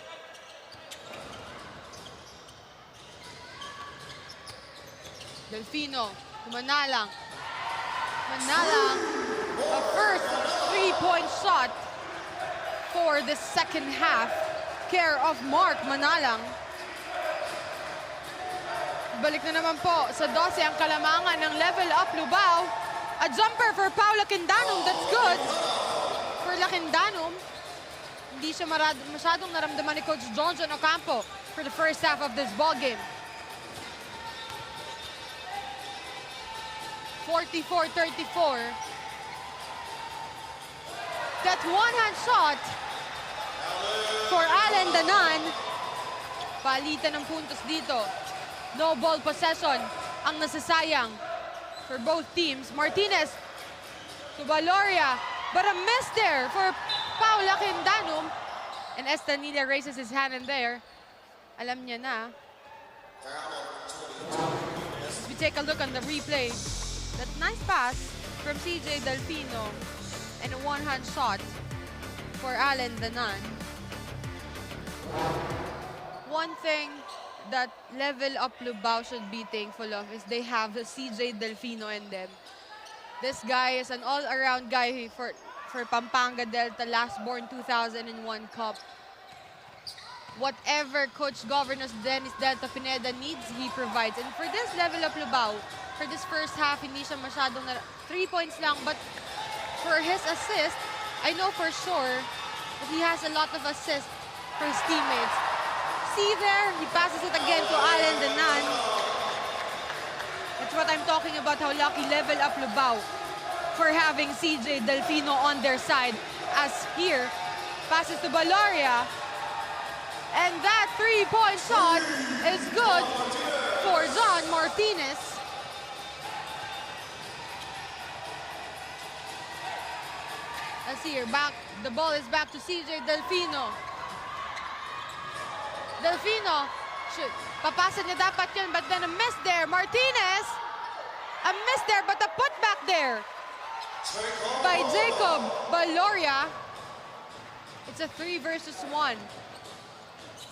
Delfino to Manalang. Manalang, a first three-point shot for the second half. Care of Mark Manalang. Balik na naman po sa 12 ang kalamangan ng Level Up LUBAO. A jumper for Paula Quindanum. That's good for La Quindanum. Hindi siya masyadong naramdaman ni Coach John Ocampo for the first half of this ball game. 44-34. That one-hand shot for Alan Danan. Palitan ng puntos dito. No ball possession ang nasasayang for both teams. Martinez to Baloria, but a miss there for Paula Quindanum. And Estanilla raises his hand in there. Alam niya na. As we take a look on the replay, that nice pass from CJ Delfino and a one-hand shot for Alan Danan. One thing that Level Up LUBAO should be thankful of is they have the CJ Delfino in them. This guy is an all-around guy for Pampanga Delta, last born 2001 Cup. Whatever Coach Governor Dennis Delta Pineda needs, he provides. And for this Level Up LUBAO, for this first half, hindi siya masyadong 3 points lang. But for his assist, I know for sure that he has a lot of assists for his teammates. See there, he passes it again to Alan Danan. That's what I'm talking about, how lucky Level Up LUBAO for having CJ Delfino on their side. As here, passes to Baloria. And that three-point shot is good for John Martinez. Let's see here, the ball is back to CJ Delfino. Delfino, papasa niya dapat yun, but then a miss there. Martinez, a miss there, but a putback there by Jacob Baloria. It's a 3 versus 1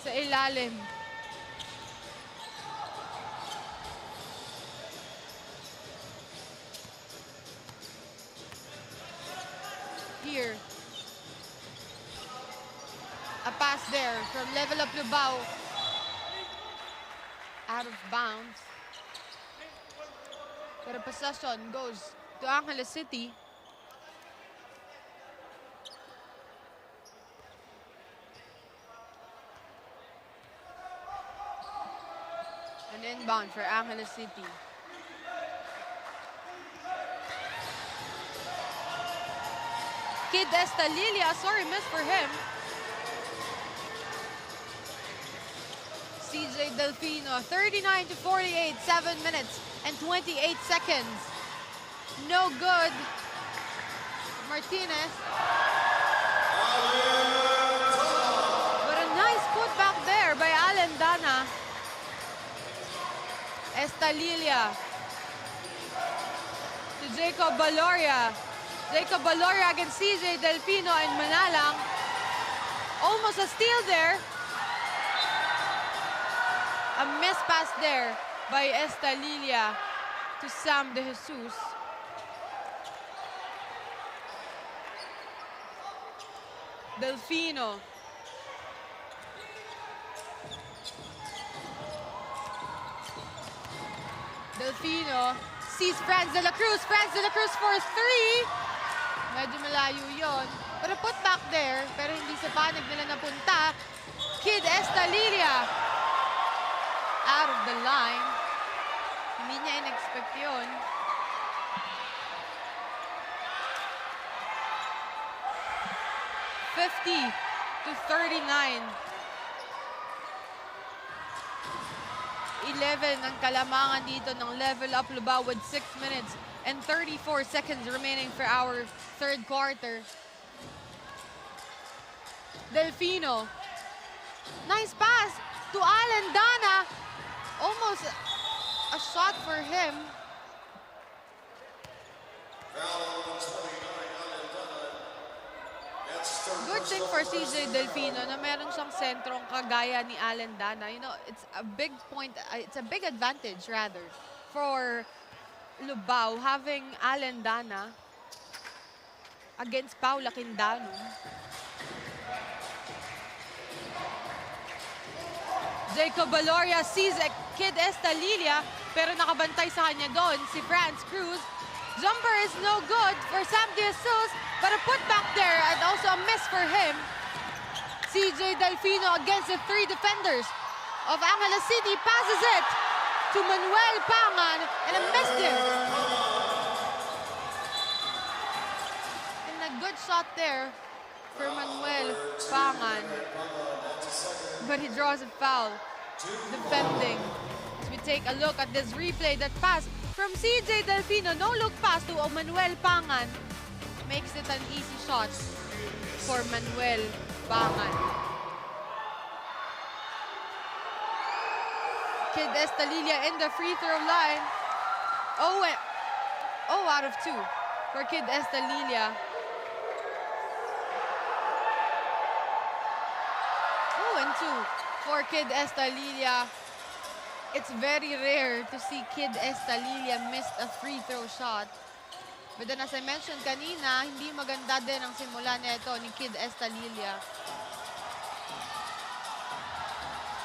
sa ilalim. Here, a pass there from Level Up LUBAO, out of bounds. But a possession goes to Angeles City. An inbound for Angeles City. Kid Estalilia, sorry, miss for him. CJ Delfino, 39-48, 7 minutes and 28 seconds. No good. Martinez. But a nice putback there by Alendana. Estalilia to Jacob Baloria. Jacob Baloria against CJ Delfino and Manalang. Almost a steal there. A miss pass there by Estalilia to Sam De Jesus. Delfino. Delfino sees Franz de la Cruz. Franz de la Cruz for 3. Medyo malayo yun. But a putback there, pero hindi sa panag nila napunta. Kid Estalilia out of the line. Hindi niya in-expect yun. (50-39). 11 ang kalamangan dito ng level up Lubao with 6 minutes and 34 seconds remaining for our third quarter. Delfino. Nice pass to Alendana. Almost a shot for him. Good thing for CJ Delfino na meron siyang sentrong kagaya ni Alendana. You know, it's a big point, it's a big advantage rather for Lubao having Alendana against Paula Quindano. Jacob Baloria sees Kid Estalilia pero nakabantay sa kanya doon si Franz Cruz. Jumper is no good for Sam De Jesus, but a putback there and also a miss for him. CJ Delfino against the 3 defenders of Angeles City passes it to Manuel Pangan and a miss there. And a good shot there for Manuel Pangan. But he draws a foul, defending. As we take a look at this replay, that pass from CJ Delfino, no-look pass to Manuel Pangan, makes it an easy shot for Manuel Pangan. Kid Estalilia in the free throw line. Oh, out of 2 for Kid Estalilia. 2 for Kid Estalilia. It's very rare to see Kid Estalilia miss a free throw shot. But then as I mentioned kanina, hindi maganda din ang simula nito ni Kid Estalilia.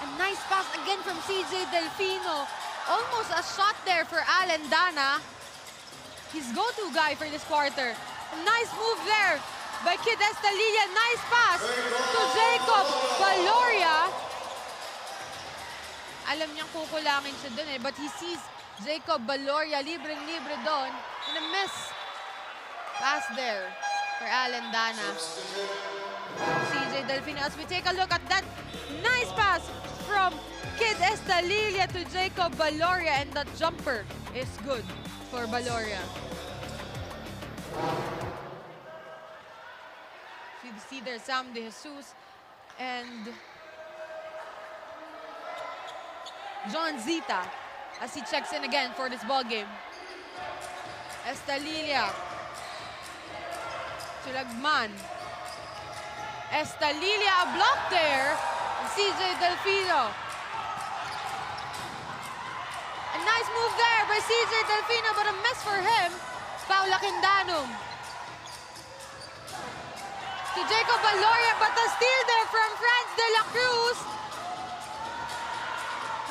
A nice pass again from CJ Delfino. Almost a shot there for Alendana. His go-to guy for this quarter. A nice move there by Kid Estalilia. Nice pass to Jacob Baloria. Alam niyang kukulangin siya dun but he sees Jacob Baloria libreng-libre doon. And a miss pass there for Alendana. CJ Delfino, as we take a look at that nice pass from Kid Estalilia to Jacob Baloria, and that jumper is good for Baloria. You see there Sam De Jesus and John Zita as he checks in again for this ball game. Estalilia to Lagman. Estalilia, a block there. And CJ Delfino. A nice move there by CJ Delfino, but a miss for him. Paula Quindano. To Jacob Baloria, but a steal there from Franz de la Cruz.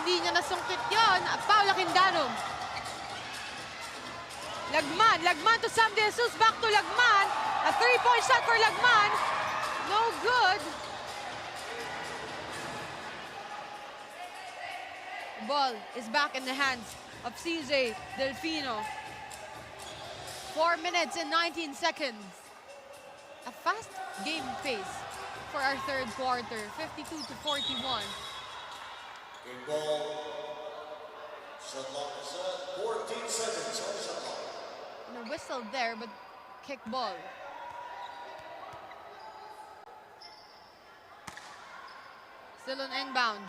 Hindi niya nasungkit yun. Paula Quindano. Lagman to Sam De Jesus. Back to Lagman. A 3-point shot for Lagman. No good. The ball is back in the hands of CJ Delfino. 4 minutes and 19 seconds. a fast game pace for our third quarter, 52-41. Game ball. Shot clock is at 14 seconds on shot clock. And a whistle there, but kick ball. Still on inbound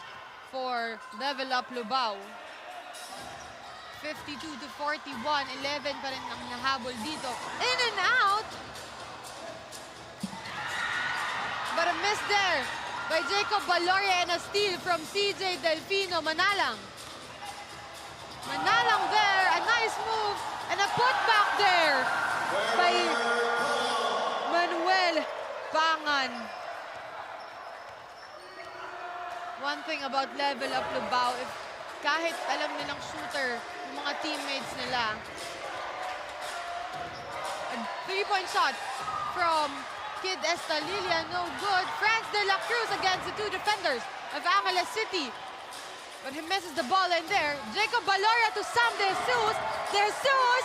for Level Up LUBAO. 52-41, 11 pa rin ang nahabol dito. In and out! But a miss there by Jacob Valoria and a steal from CJ Delfino. Manalang. Manalang there, a nice move and a putback there by Manuel Pangan. One thing about Level Up LUBAO, if kahit alam nilang shooter yung mga teammates nila, a three-point shot from Kid Estalilia, no good. Franz de la Cruz against the two defenders of Angeles City. But he misses the ball in there. Jacob Valoria to Sam De Jesus. De Jesus!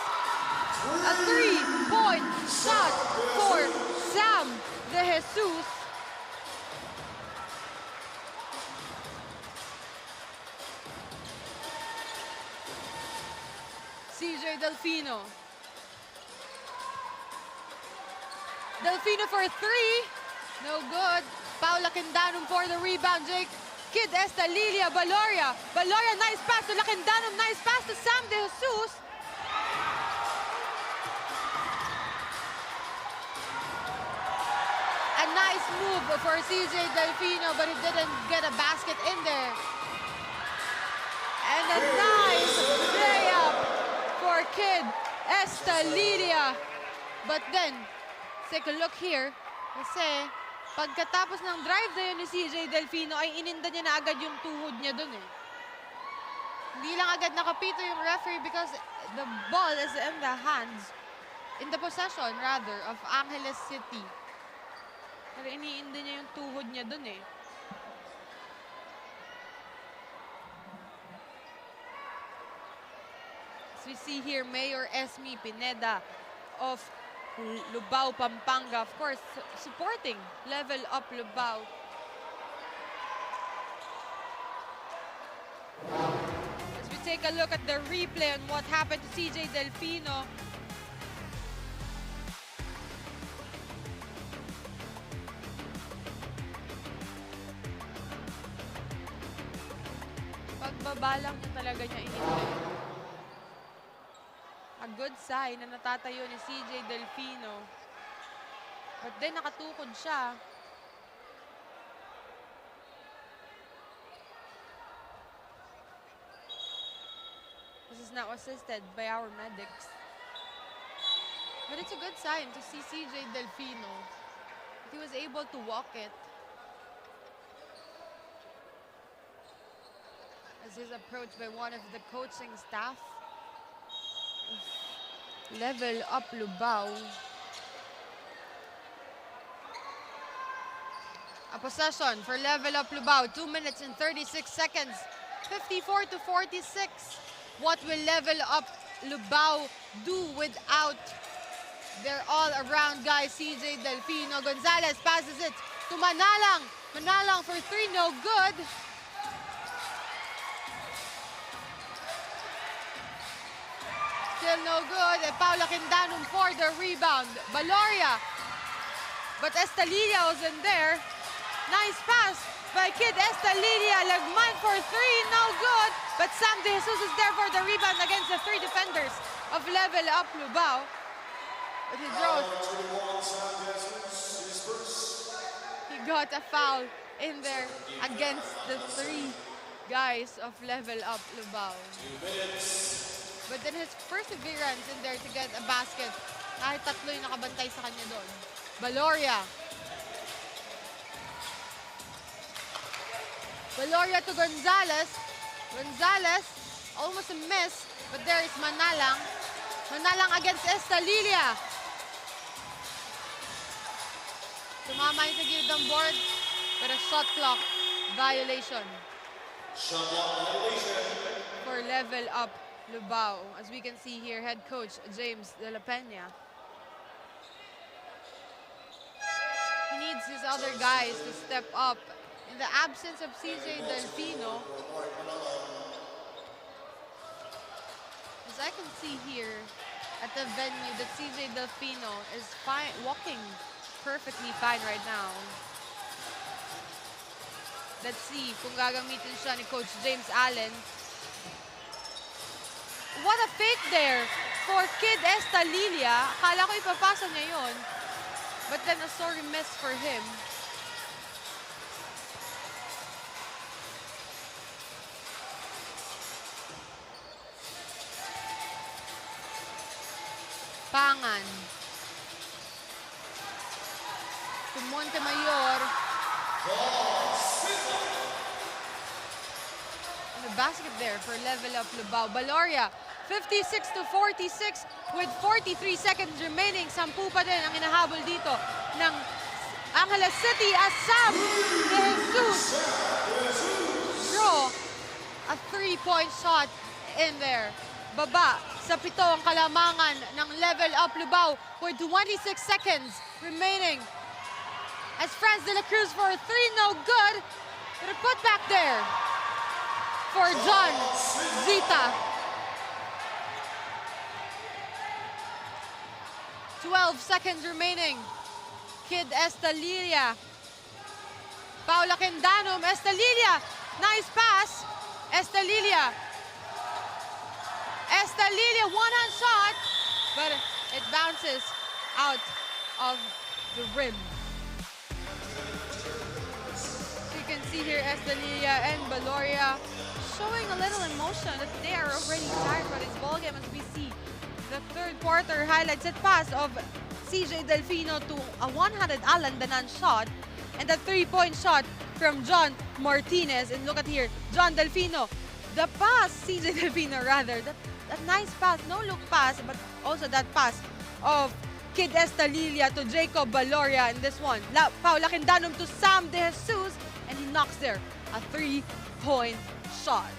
A three-point shot for Sam De Jesus. CJ Delfino. Delfino for three. No good. Paula Quindanum for the rebound. Kid Estalilia, Valoria. Valoria, nice pass to Laquindanum. Nice pass to Sam De Jesus. A nice move for CJ Delfino, but he didn't get a basket in there. And a nice layup for Kid Estalilia. But then, take a look here. Kasi pagkatapos ng drive na yun ni CJ Delfino ay ininda niya na agad yung tuhod niya dun eh. Hindi lang agad nakapito yung referee because the ball is in the hands, in the possession rather, of Angeles City. Pero iniinda niya yung tuhod niya dun eh. As we see here, Mayor Esme Pineda of LUBAO Pampanga, of course, supporting Level Up LUBAO. As we take a look at the replay on what happened to CJ Delfino. Pagbabalang niya talaga niya inintay. A good sign na natatayo ni CJ Delfino. But then nakatukod siya. This is now assisted by our medics. But it's a good sign to see CJ Delfino. He was able to walk it. As he's approached by one of the coaching staff. Level Up LUBAO. A possession for Level Up LUBAO. 2 minutes and 36 seconds. 54-46. What will Level Up LUBAO do without their all-around guy, CJ Delfino? Gonzalez passes it to Manalang. Manalang for three, no good. Still no good. And Paula Quindanum for the rebound. Valoria. But Estalilia was in there. Nice pass by Kid Estalilia. Lagman for three. No good. But Sam De Jesus is there for the rebound against the three defenders of Level Up LUBAO. But he draws. He got a foul in there against the three guys of Level Up LUBAO. But then his perseverance in there to get a basket, kahit tatlo yung nakabantay sa kanya doon. Valoria. Valoria to Gonzalez. Gonzalez, almost a miss, but there is Manalang. Manalang against Estalilia. Tumama yung sa gilid ng board, but a shot clock violation. Shot clock violation. For Level Up LUBAO. As we can see here, head coach James De La Peña. He needs his other guys to step up. In the absence of CJ Delfino, as I can see here at the venue, that CJ Delfino is fine, walking perfectly fine right now. Let's see kung gagamitin siya ni Coach James Allen. What a fake there for Kid Estalilia. Akala ko ipapasa niya yun. But then a sorry miss for him. Pangan. To Montemayor. And the basket there for level up LUBAO. Baloria, 56-46 with 43 seconds remaining. 10 pa din ang inahabol dito ng Angeles City as Sam De Jesus draw a 3-point shot in there. Baba sa 7 ang kalamangan ng level up LUBAO with 26 seconds remaining. As Franz de la Cruz for a 3, no good. But a put back there for John Zita. 12 seconds remaining. Kid Estalilia. Paula Quindanum. Estalilia. Nice pass. Estalilia. Estalilia, one-hand shot. But it bounces out of the rim. So you can see here Estalilia and Baloria showing a little emotion that they are already tired for this ballgame as we see the third quarter highlights and pass of CJ Delfino to a one-handed Alan Danan shot and a 3-point shot from John Martinez. And look at here, John Delfino, the pass, CJ Delfino rather, that nice pass, no-look pass, but also that pass of Kid Estalilia to Jacob Baloria in this one. Paula Quindanum to Sam De Jesus, and he knocks there a 3-point shot.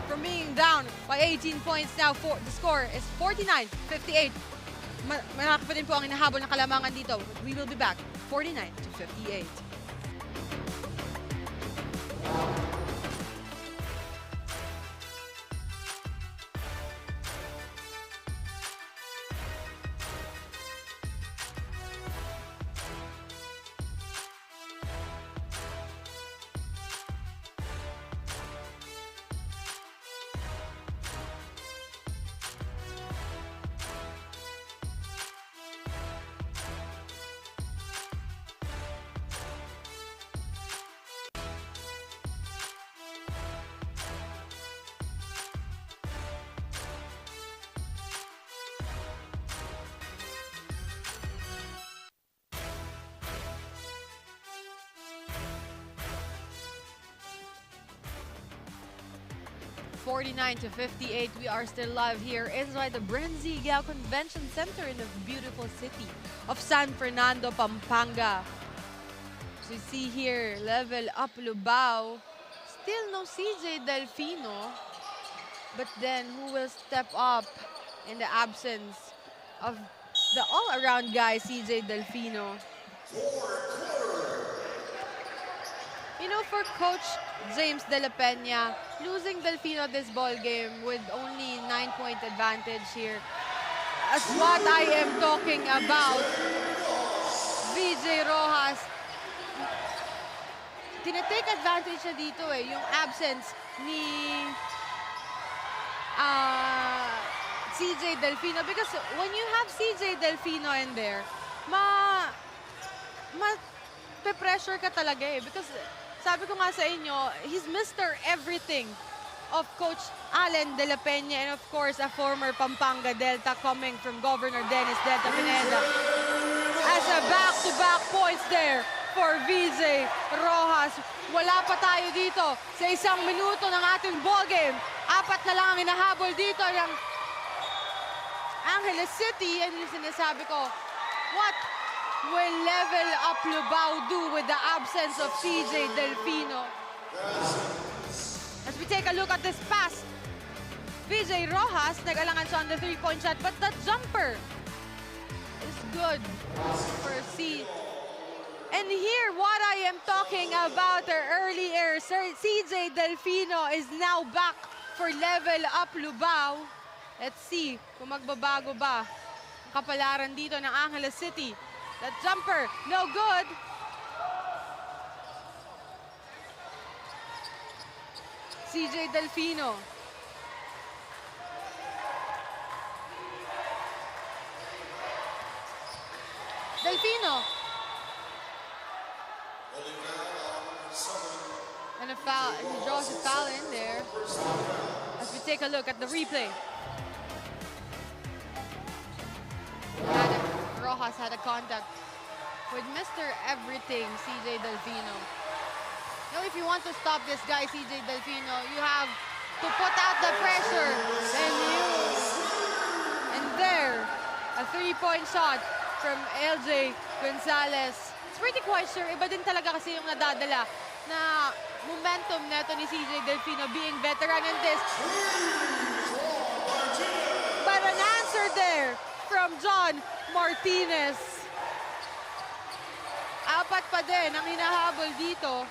From being down by 18 points now, the score is 49-58. Malaki pa din po ang hinahabol ng kalamangan dito. We will be back 49-58. (49-58). We are still live here inside the BREN GUIAO Convention Center in the beautiful city of San Fernando, Pampanga. So you see here, level up LUBAO. Still no CJ Delfino. But then who will step up in the absence of the all-around guy, CJ Delfino? You know, for Coach James De La Peña, losing Delfino this ball game with only 9-point advantage here. As what I am talking about, VJ Rojas, tinatake advantage na dito eh, yung absence ni CJ Delfino. Because when you have CJ Delfino in there, pe-pressure ka talaga eh. Because sabi ko nga sa inyo, he's Mr. Everything of Coach Allen De La Peña, and of course, a former Pampanga Delta coming from Governor Dennis Delta Pineda. As a back-to-back points there for VJ Rojas. Wala pa tayo dito sa 1 minuto ng ating ballgame. 4 na lang ang hinahabol dito ng Angeles City. And yung sinasabi ko, what will level up LUBAO do with the absence of CJ Delfino? As we take a look at this pass, VJ Rojas, nag-alangan siya on the 3-point shot, but that jumper is good for And here, what I am talking about earlier, Sir CJ Delfino is now back for level up LUBAO. Let's see kung magbabago ba ang kapalaran dito ng Angeles City. That jumper, no good. CJ Delfino. Delfino. And a foul, and he draws a foul in there. As we take a look at the replay. Rojas had a contact with Mr. Everything, CJ Delfino. Now, if you want to stop this guy, CJ Delfino, you have to put out the pressure. And there, a three-point shot from LJ Gonzalez. It's pretty quite sure. Iba din talaga kasi yung nadadala na momentum neto ni CJ Delfino being veteran in this. But an answer there from John Martinez. Apat pa din ang hinahabol dito.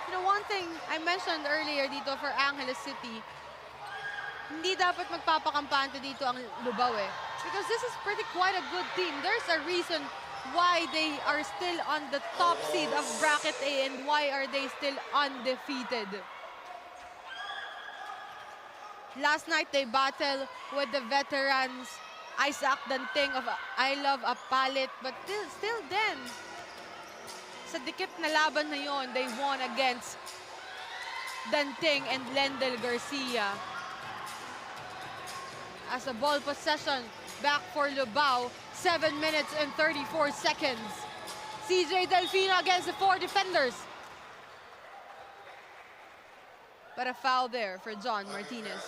You know, one thing I mentioned earlier dito for Angeles City, hindi dapat magpapakampante dito ang LUBAO eh. Because this is pretty quite a good team. There's a reason why they are still on the top seed of Bracket A and why are they still undefeated. Last night, they battled with the veterans, Isaac Danting of I Love Apalit, but still then, sa dikit na laban na yon, they won against Danting and Lendel Garcia. As a ball possession back for LUBAO, 7 minutes and 34 seconds. CJ Delfino against the 4 defenders. But a foul there for John Martinez.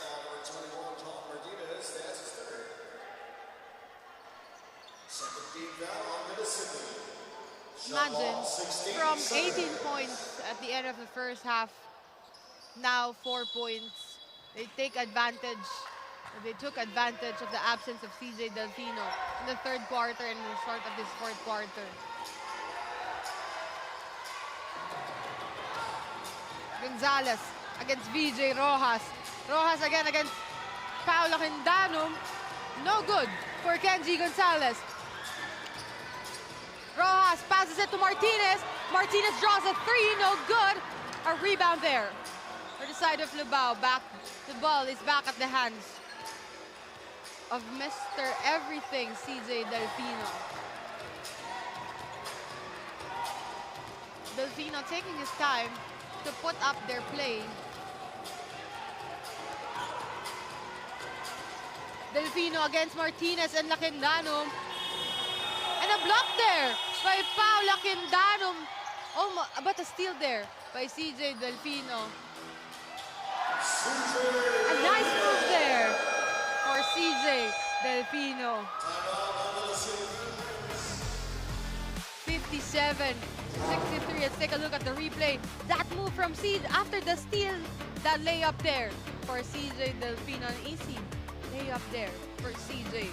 Imagine, from 18 points at the end of the first half, now 4 points. They take advantage. They took advantage of the absence of CJ Delfino in the third quarter and the start of this fourth quarter. Gonzalez against VJ Rojas. Rojas again against Paolo Quindanum. No good for Kenji Gonzalez. Rojas passes it to Martinez. Martinez draws a three, no good. A rebound there for the side of LUBAO. Back, the ball is back at the hands of Mr. Everything, CJ Delfino. Delfino taking his time to put up their play. Delfino against Martinez and Laquindanum. And a block there by Paolo Laquindanum. Oh, but a steal there by CJ Delfino. A nice move there for CJ Delfino. 57-63. Let's take a look at the replay. That move from CJ after the steal, that layup there for CJ Delfino. An easy layup there for CJ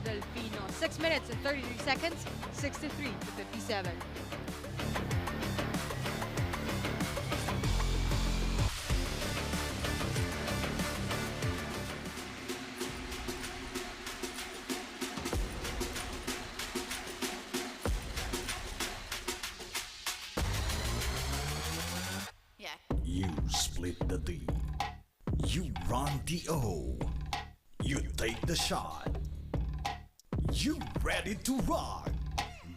Delfino. 6 minutes and 33 seconds, 63-57. You split the D. You run the O. You take the shot. You ready to rock.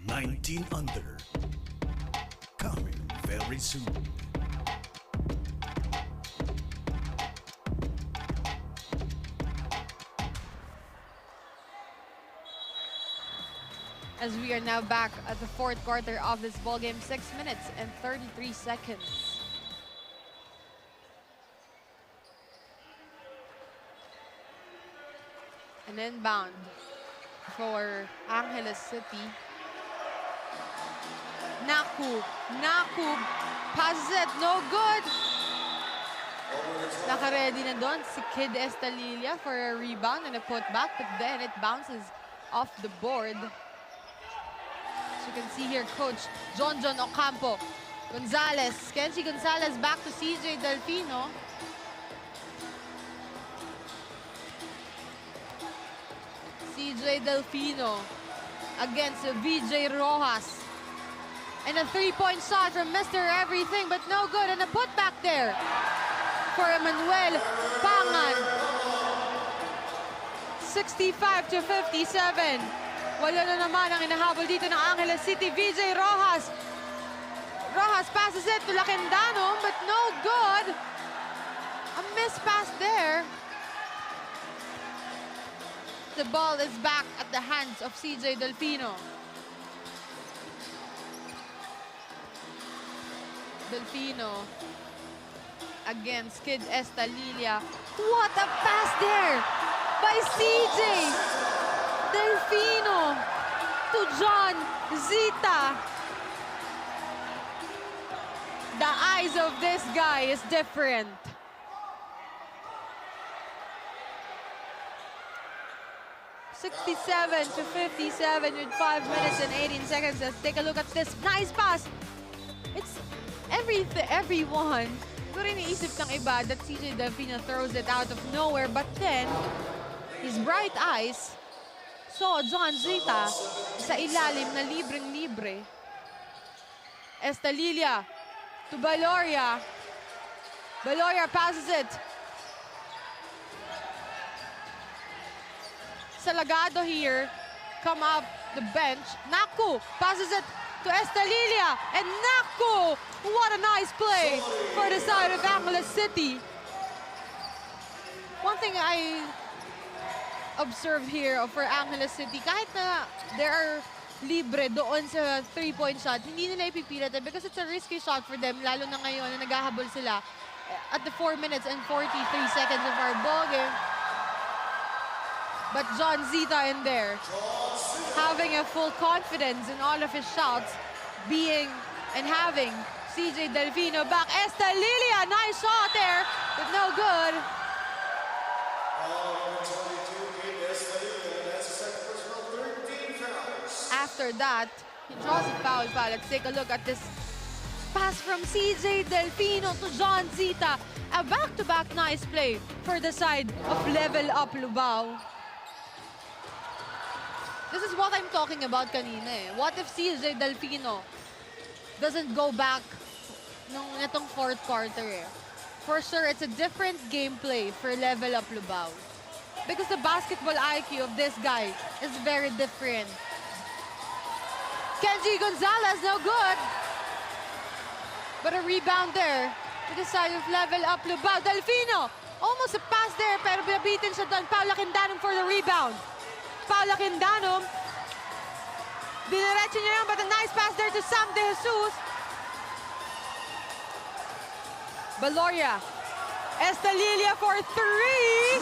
19 under. Coming very soon. As we are now back at the fourth quarter of this ball game, 6 minutes and 33 seconds. An inbound for Angeles City. Naku passes it, no good. Naka-ready na doon si Kid Estalilla for a rebound and a putback, but then it bounces off the board. As you can see here, Coach John Ocampo. Gonzalez, Kenzie Gonzalez back to CJ Delfino. CJ Delfino against VJ Rojas. And a three-point shot from Mr. Everything, but no good. And a putback there for Emmanuel Pangan. 65-57. Wala na naman ang inahabol dito ng Angeles City. VJ Rojas. Rojas passes it to Lacandano, but no good. A missed pass there. The ball is back at the hands of CJ Delfino. Delfino against Kid Estalilia. What a pass there by CJ Delfino to John Zita. The eyes of this guy is different. (67-57) with 5 minutes and 18 seconds. Let's take a look at this nice pass. It's everyone. Siguro iniisip ng iba that CJ Delfino throws it out of nowhere, but then his bright eyes saw John Zita sa ilalim na libreng-libre. Estalilia to Baloria. Baloria passes it. Salagado here, come up the bench. Naku passes it to Estalilia, and Naku! What a nice play for the side of Angeles City. One thing I observed here for Angeles City, kahit na there are libre doon sa three-point shot, hindi nila ipipilit because it's a risky shot for them, lalo na ngayon na naghahabol sila at the 4 minutes and 43 seconds of our ball game. But John Zita in there, having a full confidence in all of his shots, being and having CJ Delfino back. Estalilia, nice shot there, but no good. After that, he draws a foul. Let's take a look at this pass from CJ Delfino to John Zita. A back-to-back nice play for the side of Level Up Lubao. This is what I'm talking about kanina eh. What if CJ Delfino doesn't go back nung itong fourth quarter eh? For sure, it's a different gameplay for Level Up Lubao. Because the basketball IQ of this guy is very different. Kenji Gonzalez, no good. But a rebound there to the side of Level Up Lubao. Delfino, almost a pass there, pero binabitin siya doon. Paula Quindanum for the rebound. Paula Quindanum. Diniretso niya yan, but a nice pass there to Sam De Jesus. Baloria. Estalilia for three.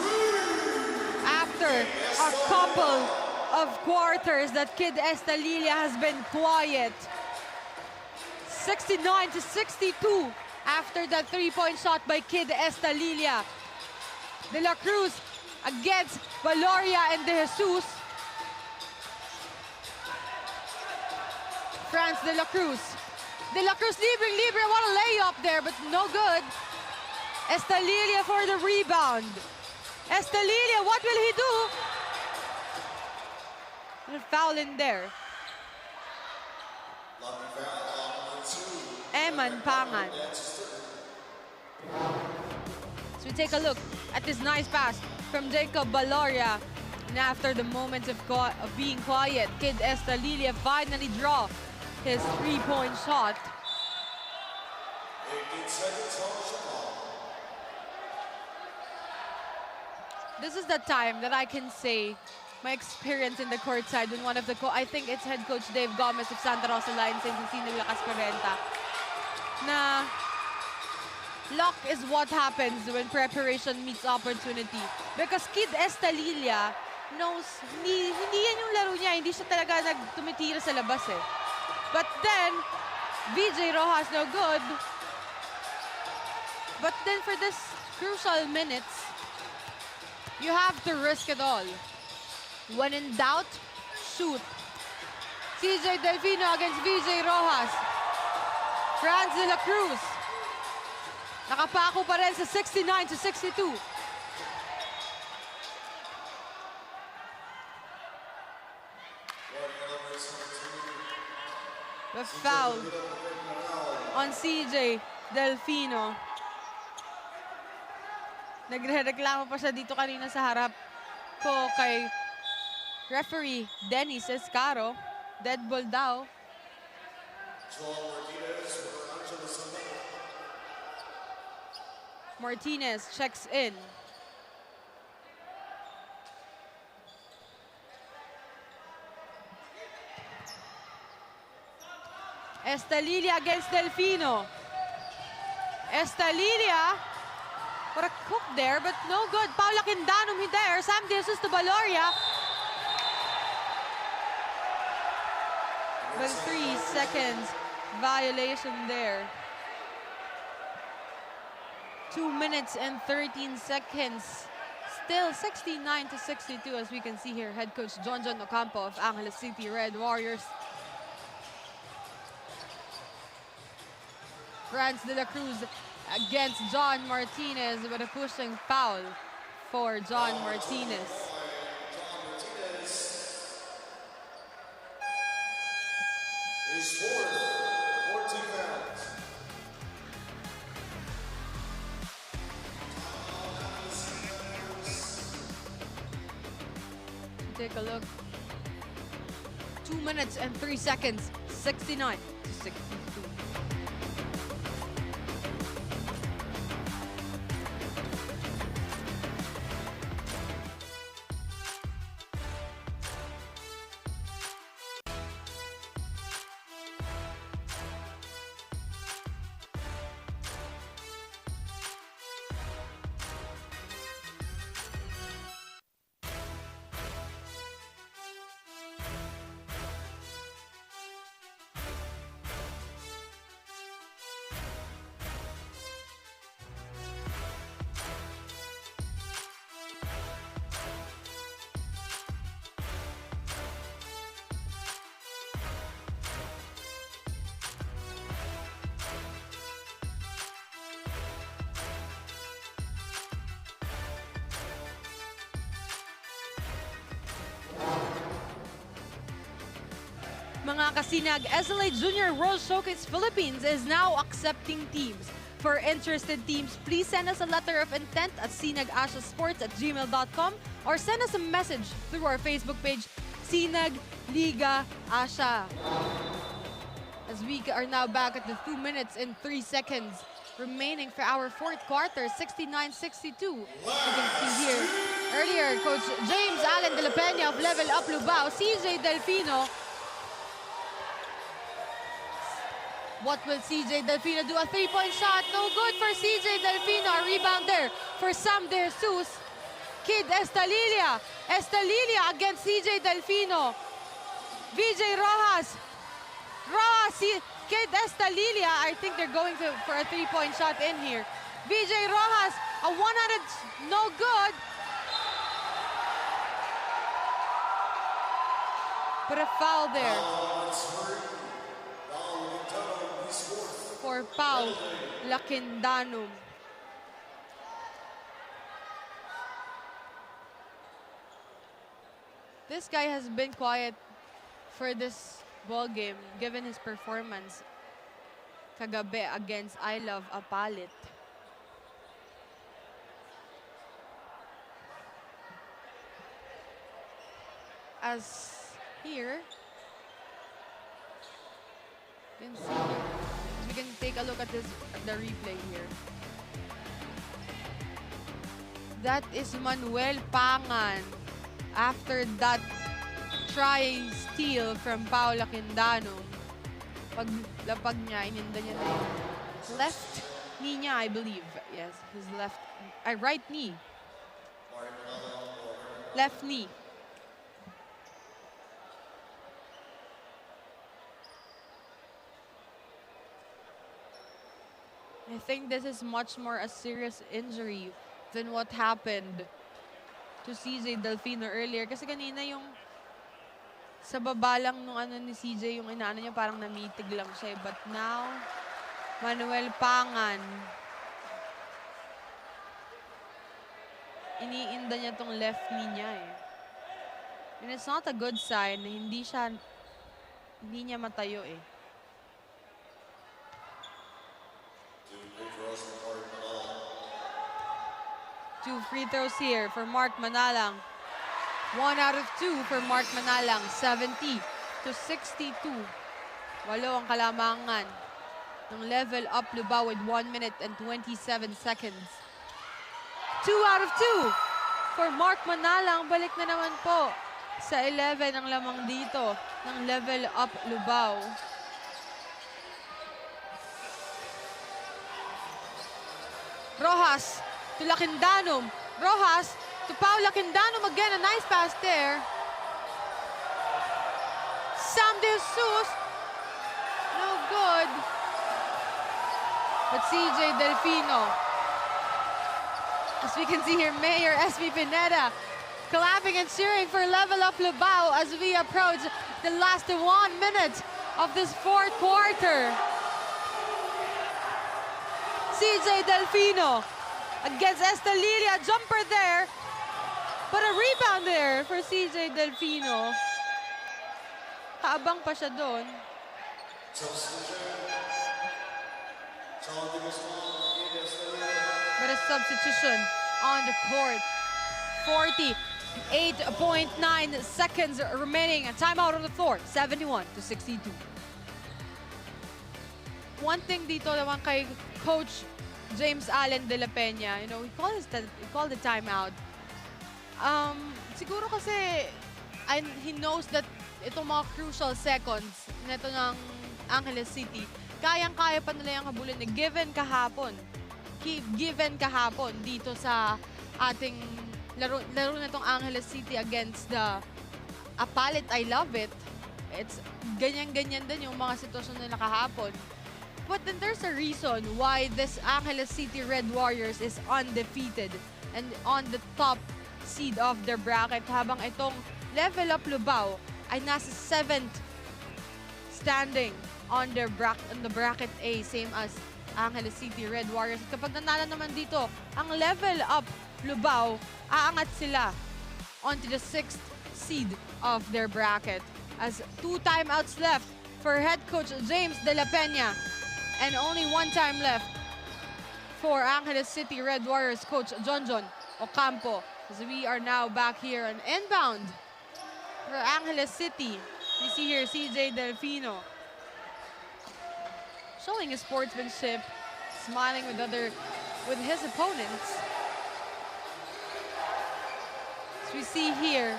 After a couple of quarters that Kid Estalilia has been quiet. 69-62 after that three-point shot by Kid Estalilia. De La Cruz against Baloria and De Jesus. France De La Cruz. De La Cruz libre, what a layup there, but no good. Estalilia for the rebound. Estalilia, what will he do? And a foul in there. Pangan. So we take a look at this nice pass from Jacob Baloria. And after the moments of being quiet, Kid Estalilia finally draw his three-point shot. This is the time that I can say my experience in the court side when one of the I think it's head coach Dave Gomez of Santa Rosa Lions and Cecina Lakas Correnta, na luck is what happens when preparation meets opportunity. Because Kid Estalilia knows, hindi yan yung laro niya, hindi siya talaga tumitira sa labas eh. But then, VJ Rojas no good. But then for this crucial minutes, you have to risk it all. When in doubt, shoot. CJ Delfino against VJ Rojas. Franz de la Cruz. Nakapako pa rin sa 69-62. The foul on CJ Delfino. Nagrereklamo pa siya dito kanina sa harap ko kay referee Dennis Escaro. Dead ball daw. Martinez checks in. Estalilia against Delfino. Estalilia, what a cook there, but no good. Paula Quindanum there. Sam De Jesus to Baloria. But 3 seconds violation there. 2 minutes and 13 seconds. Still 69-62 as we can see here. Head coach John Ocampo of Angeles City Red Warriors. Franz de la Cruz against John Martinez with a pushing foul for John Martinez. His fourth, 14 fouls. Take a look. 2 minutes and 3 seconds. 69-62. Mga kasinag, SLA Junior World Showcase Philippines is now accepting teams. For interested teams, please send us a letter of intent at sinagasiasports@gmail.com or send us a message through our Facebook page, Sinag Liga Asia. As we are now back at the 2 minutes and 3 seconds remaining for our fourth quarter, 69-62. You can see here, earlier, Coach James Allen de la Peña of Level Up LUBAO, CJ Delfino. What will CJ Delfino do? A three-point shot. No good for CJ Delfino. A rebound there for Sam De Jesus. Kid Estalilia. Estalilia against CJ Delfino. VJ Rojas. Kid Estalilia. I think they're going for a three-point shot in here. VJ Rojas. A one-handed. No good. But a foul there. For Pau Laquindanum. This guy has been quiet for this ball game given his performance kagabi against I Love Apalit. As here, you can see, we can take a look at the replay here. That is Manuel Pangan after that try steal from Paula Quindano. Paglapag niya, ininda niya na yung left knee niya, I believe. Yes, his right knee. Left knee. I think this is much more a serious injury than what happened to CJ Delfino earlier. Kasi kanina yung Sa baba lang nung ano ni CJ, yung inaano niya parang namitig lang siya. But now, Manuel Pangan. Iniinda niya tong left knee niya eh. And it's not a good sign na hindi niya matayo eh. Two free throws here for Mark Manalang. 1 out of 2 for Mark Manalang. 70-62. 8 ang kalamangan ng level up LUBAO with 1 minute and 27 seconds. 2 out of 2 for Mark Manalang. Balik na naman po sa 11 ang lamang dito ng level up LUBAO. Rojas to Lacandanum. Rojas to Pau Lacandanum. Again, a nice pass there. Sam De Jesus. No good. But CJ Delfino. As we can see here, Mayor SB Pineda clapping and cheering for level up LUBAO as we approach the last 1 minute of this fourth quarter. CJ Delfino against Estelilia. Jumper there, but a rebound there for CJ Delfino. Kaabang pa siya doon. But a substitution on the court. 48.9 seconds remaining. A timeout on the floor. 71-62. One thing dito naman kay Coach James Allen de la Peña, you know, he called the timeout. Siguro kasi he knows that itong mga crucial seconds nito ng Angeles City, kayang-kaya pa nila yung habulin ni given kahapon dito sa ating laro nitong Angeles City against the Apalit. I love it. It's ganyan-ganyan din yung mga sitwasyon nila kahapon. But then there's a reason why this Angeles City Red Warriors is undefeated and on the top seed of their bracket, habang itong level up LUBAO ay nasa 7th standing on the bracket A, same as Angeles City Red Warriors. At kapag nanalo naman dito ang level up LUBAO, aangat sila onto the 6th seed of their bracket. As 2 timeouts left for head coach James de la Peña. And only 1 time left for Angeles City Red Warriors coach John Ocampo. As we are now back here on inbound for Angeles City. You see here CJ Delfino showing his sportsmanship, smiling with his opponents. As we see here,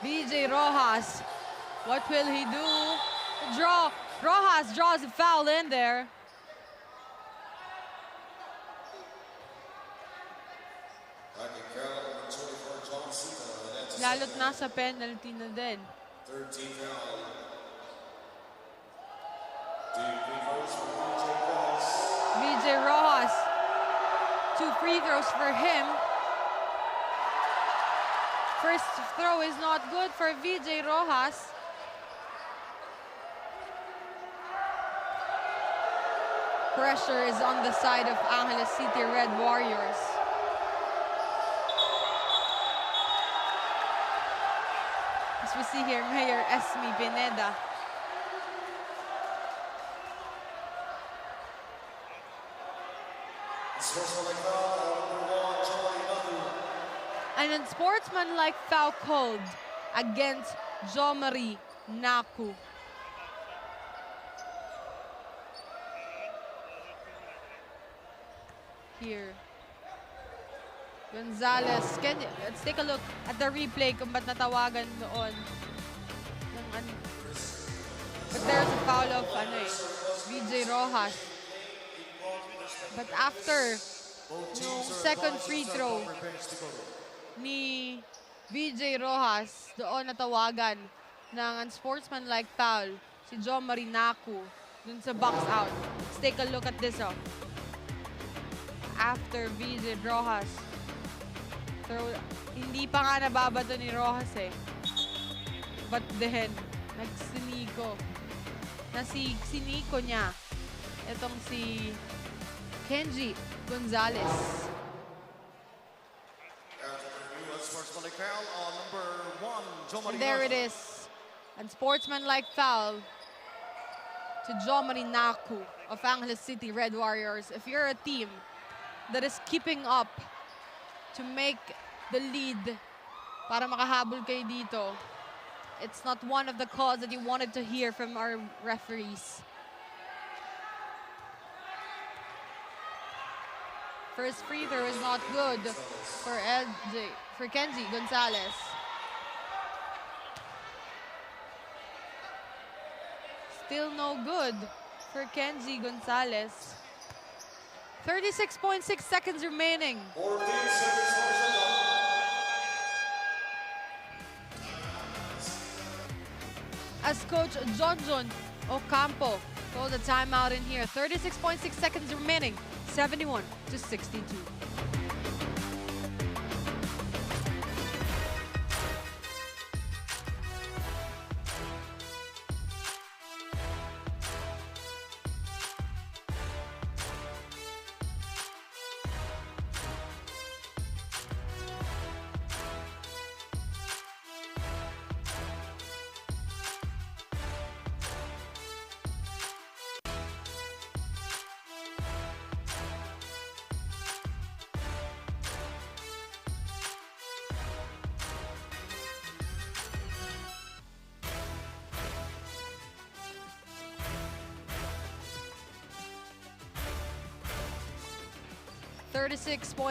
VJ Rojas. What will he do? Rojas draws a foul in there. Lalo't nasa penalty na din. VJ Rojas. 2 free throws for him. First throw is not good for VJ Rojas. Pressure is on the side of Angeles City Red Warriors. As we see here, Mayor Esme Pineda. And a sportsmanlike foul called against Jomari Naku. Here. Gonzalez. Let's take a look at the replay kung ba't natawagan doon. But there's a foul of VJ Rojas. But after yung second free throw ni VJ Rojas, doon natawagan ng unsportsmanlike foul si John Marinacu dun sa box out. Let's take a look at this. After VJ Rojas throw, hindi pa nga nababato ni Rojas eh. But then, Nagsiniko. Siniko niya. Itong si Kenji Gonzalez. Sportsmanlike foul on number 1, Jo And there it is. And sportsmanlike foul to Jo Marinaku of Angeles City Red Warriors. If you're a team that is keeping up to make the lead para makahabol kayo dito, it's not one of the calls that you wanted to hear from our referees. First free throw is not good for Kenji Gonzalez. Still no good for Kenji Gonzalez. 36.6 seconds remaining. 14 seconds. As Coach John Ocampo calls a timeout in here. 36.6 seconds remaining. 71-62.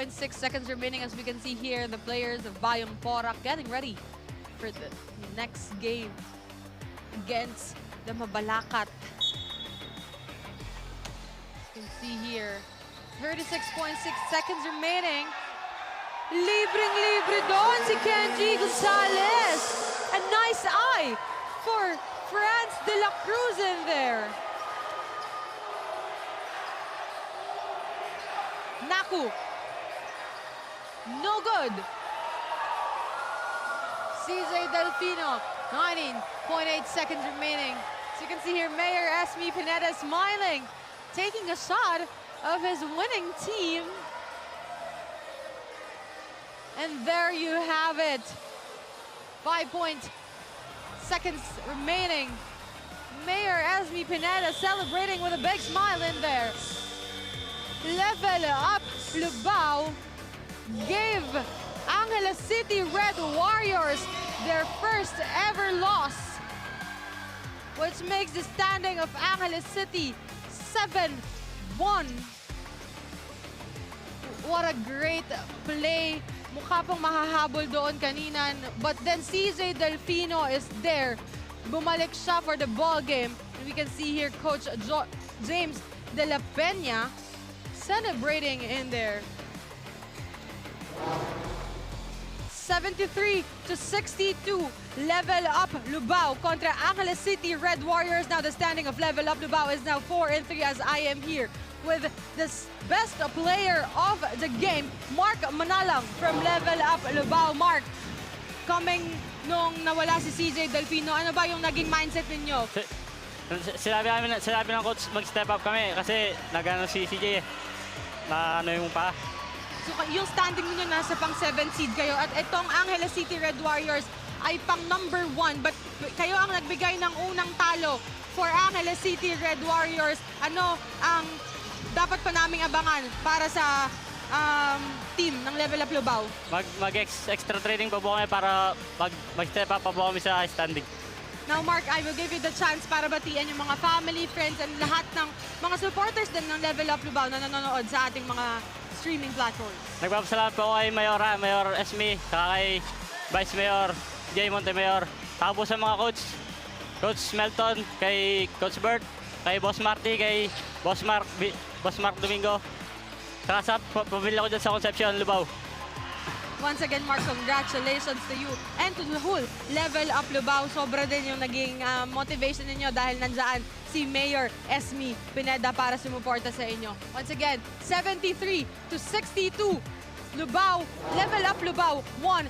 .6 seconds remaining. As we can see here, the players of Bayong Porac getting ready for the next game against the Mabalacat. You can see here, 36.6 seconds remaining. Libreng-libre doon si Kenji Gonzalez. A nice eye for France de la Cruz in there. Naku. No good. CJ Delfino, 19.8 seconds remaining. So you can see here, Mayor Esme Pineda smiling, taking a shot of his winning team. And there you have it. 5 seconds remaining. Mayor Esme Pineda celebrating with a big smile in there. Level up LUBAO gave Angeles City Red Warriors their first ever loss, which makes the standing of Angeles City 7-1. What a great play. Mukha pong mahahabol doon kanina, but then CJ Delfino is there. Bumalik siya for the ball game. And we can see here Coach James De La Peña celebrating in there. 73-62. Level up LUBAO contra Angeles City Red Warriors. Now the standing of Level up LUBAO is now 4-3 as I am here with the best player of the game, Mark Manalang from Level up LUBAO. Mark, coming nung nawala si CJ Delfino, ano ba yung naging mindset ninyo? Sinabi ng coach mag-step up kami kasi nagano si CJ na ano yung pa. So yung standing niyo nasa pang 7 seed kayo at itong Angeles City Red Warriors ay pang number 1, but kayo ang nagbigay ng unang talo for Angeles City Red Warriors. Ano ang dapat pa naming abangan para sa team ng Level Up LUBAO? Mag-extra training pa po kami para mag-step up pa po kami sa standing. Now, Mark, I will give you the chance para batian yung mga family, friends, and lahat ng mga supporters din ng Level Up LUBAO na nanonood sa ating mga streaming platforms. Nagpapasalamat po kay Mayor Esme, saka kay Vice Mayor Jay Montemayor, saka po sa mga Coach Melton, kay Coach Bert, kay Boss Marty, kay Boss Mark Domingo, saka sa pamilya ko dyan sa Concepcion, LUBAO. Once again, Mark, congratulations to you and to the whole Level Up LUBAO. Sobra din yung naging motivation ninyo dahil nandyan si Mayor Esme Pineda para sumuporta sa inyo. Once again, 73-62. LUBAO, Level Up LUBAO won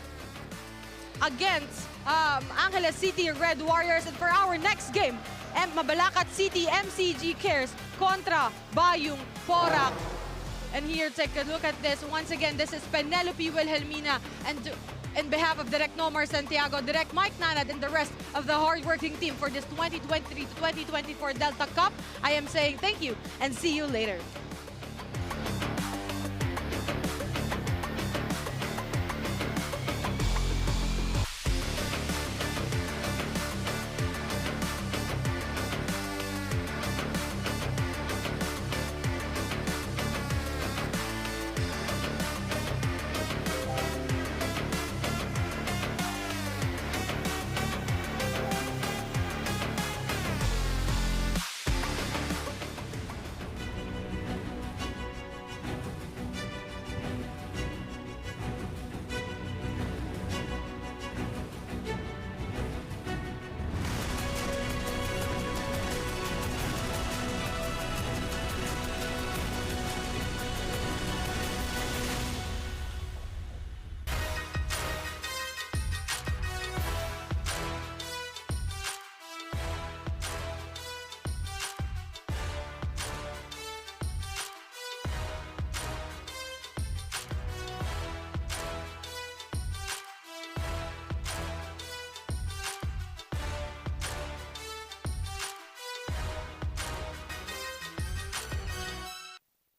against Angeles City Red Warriors. And for our next game, Mabalacat City MCG Cares kontra Bayong Porac. And here, take a look at this. Once again, this is Penelope Wilhelmina. And in behalf of Direct Nomar Santiago, Direct Mike Nanad, and the rest of the hardworking team for this 2023 to 2024 Delta Cup, I am saying thank you and see you later.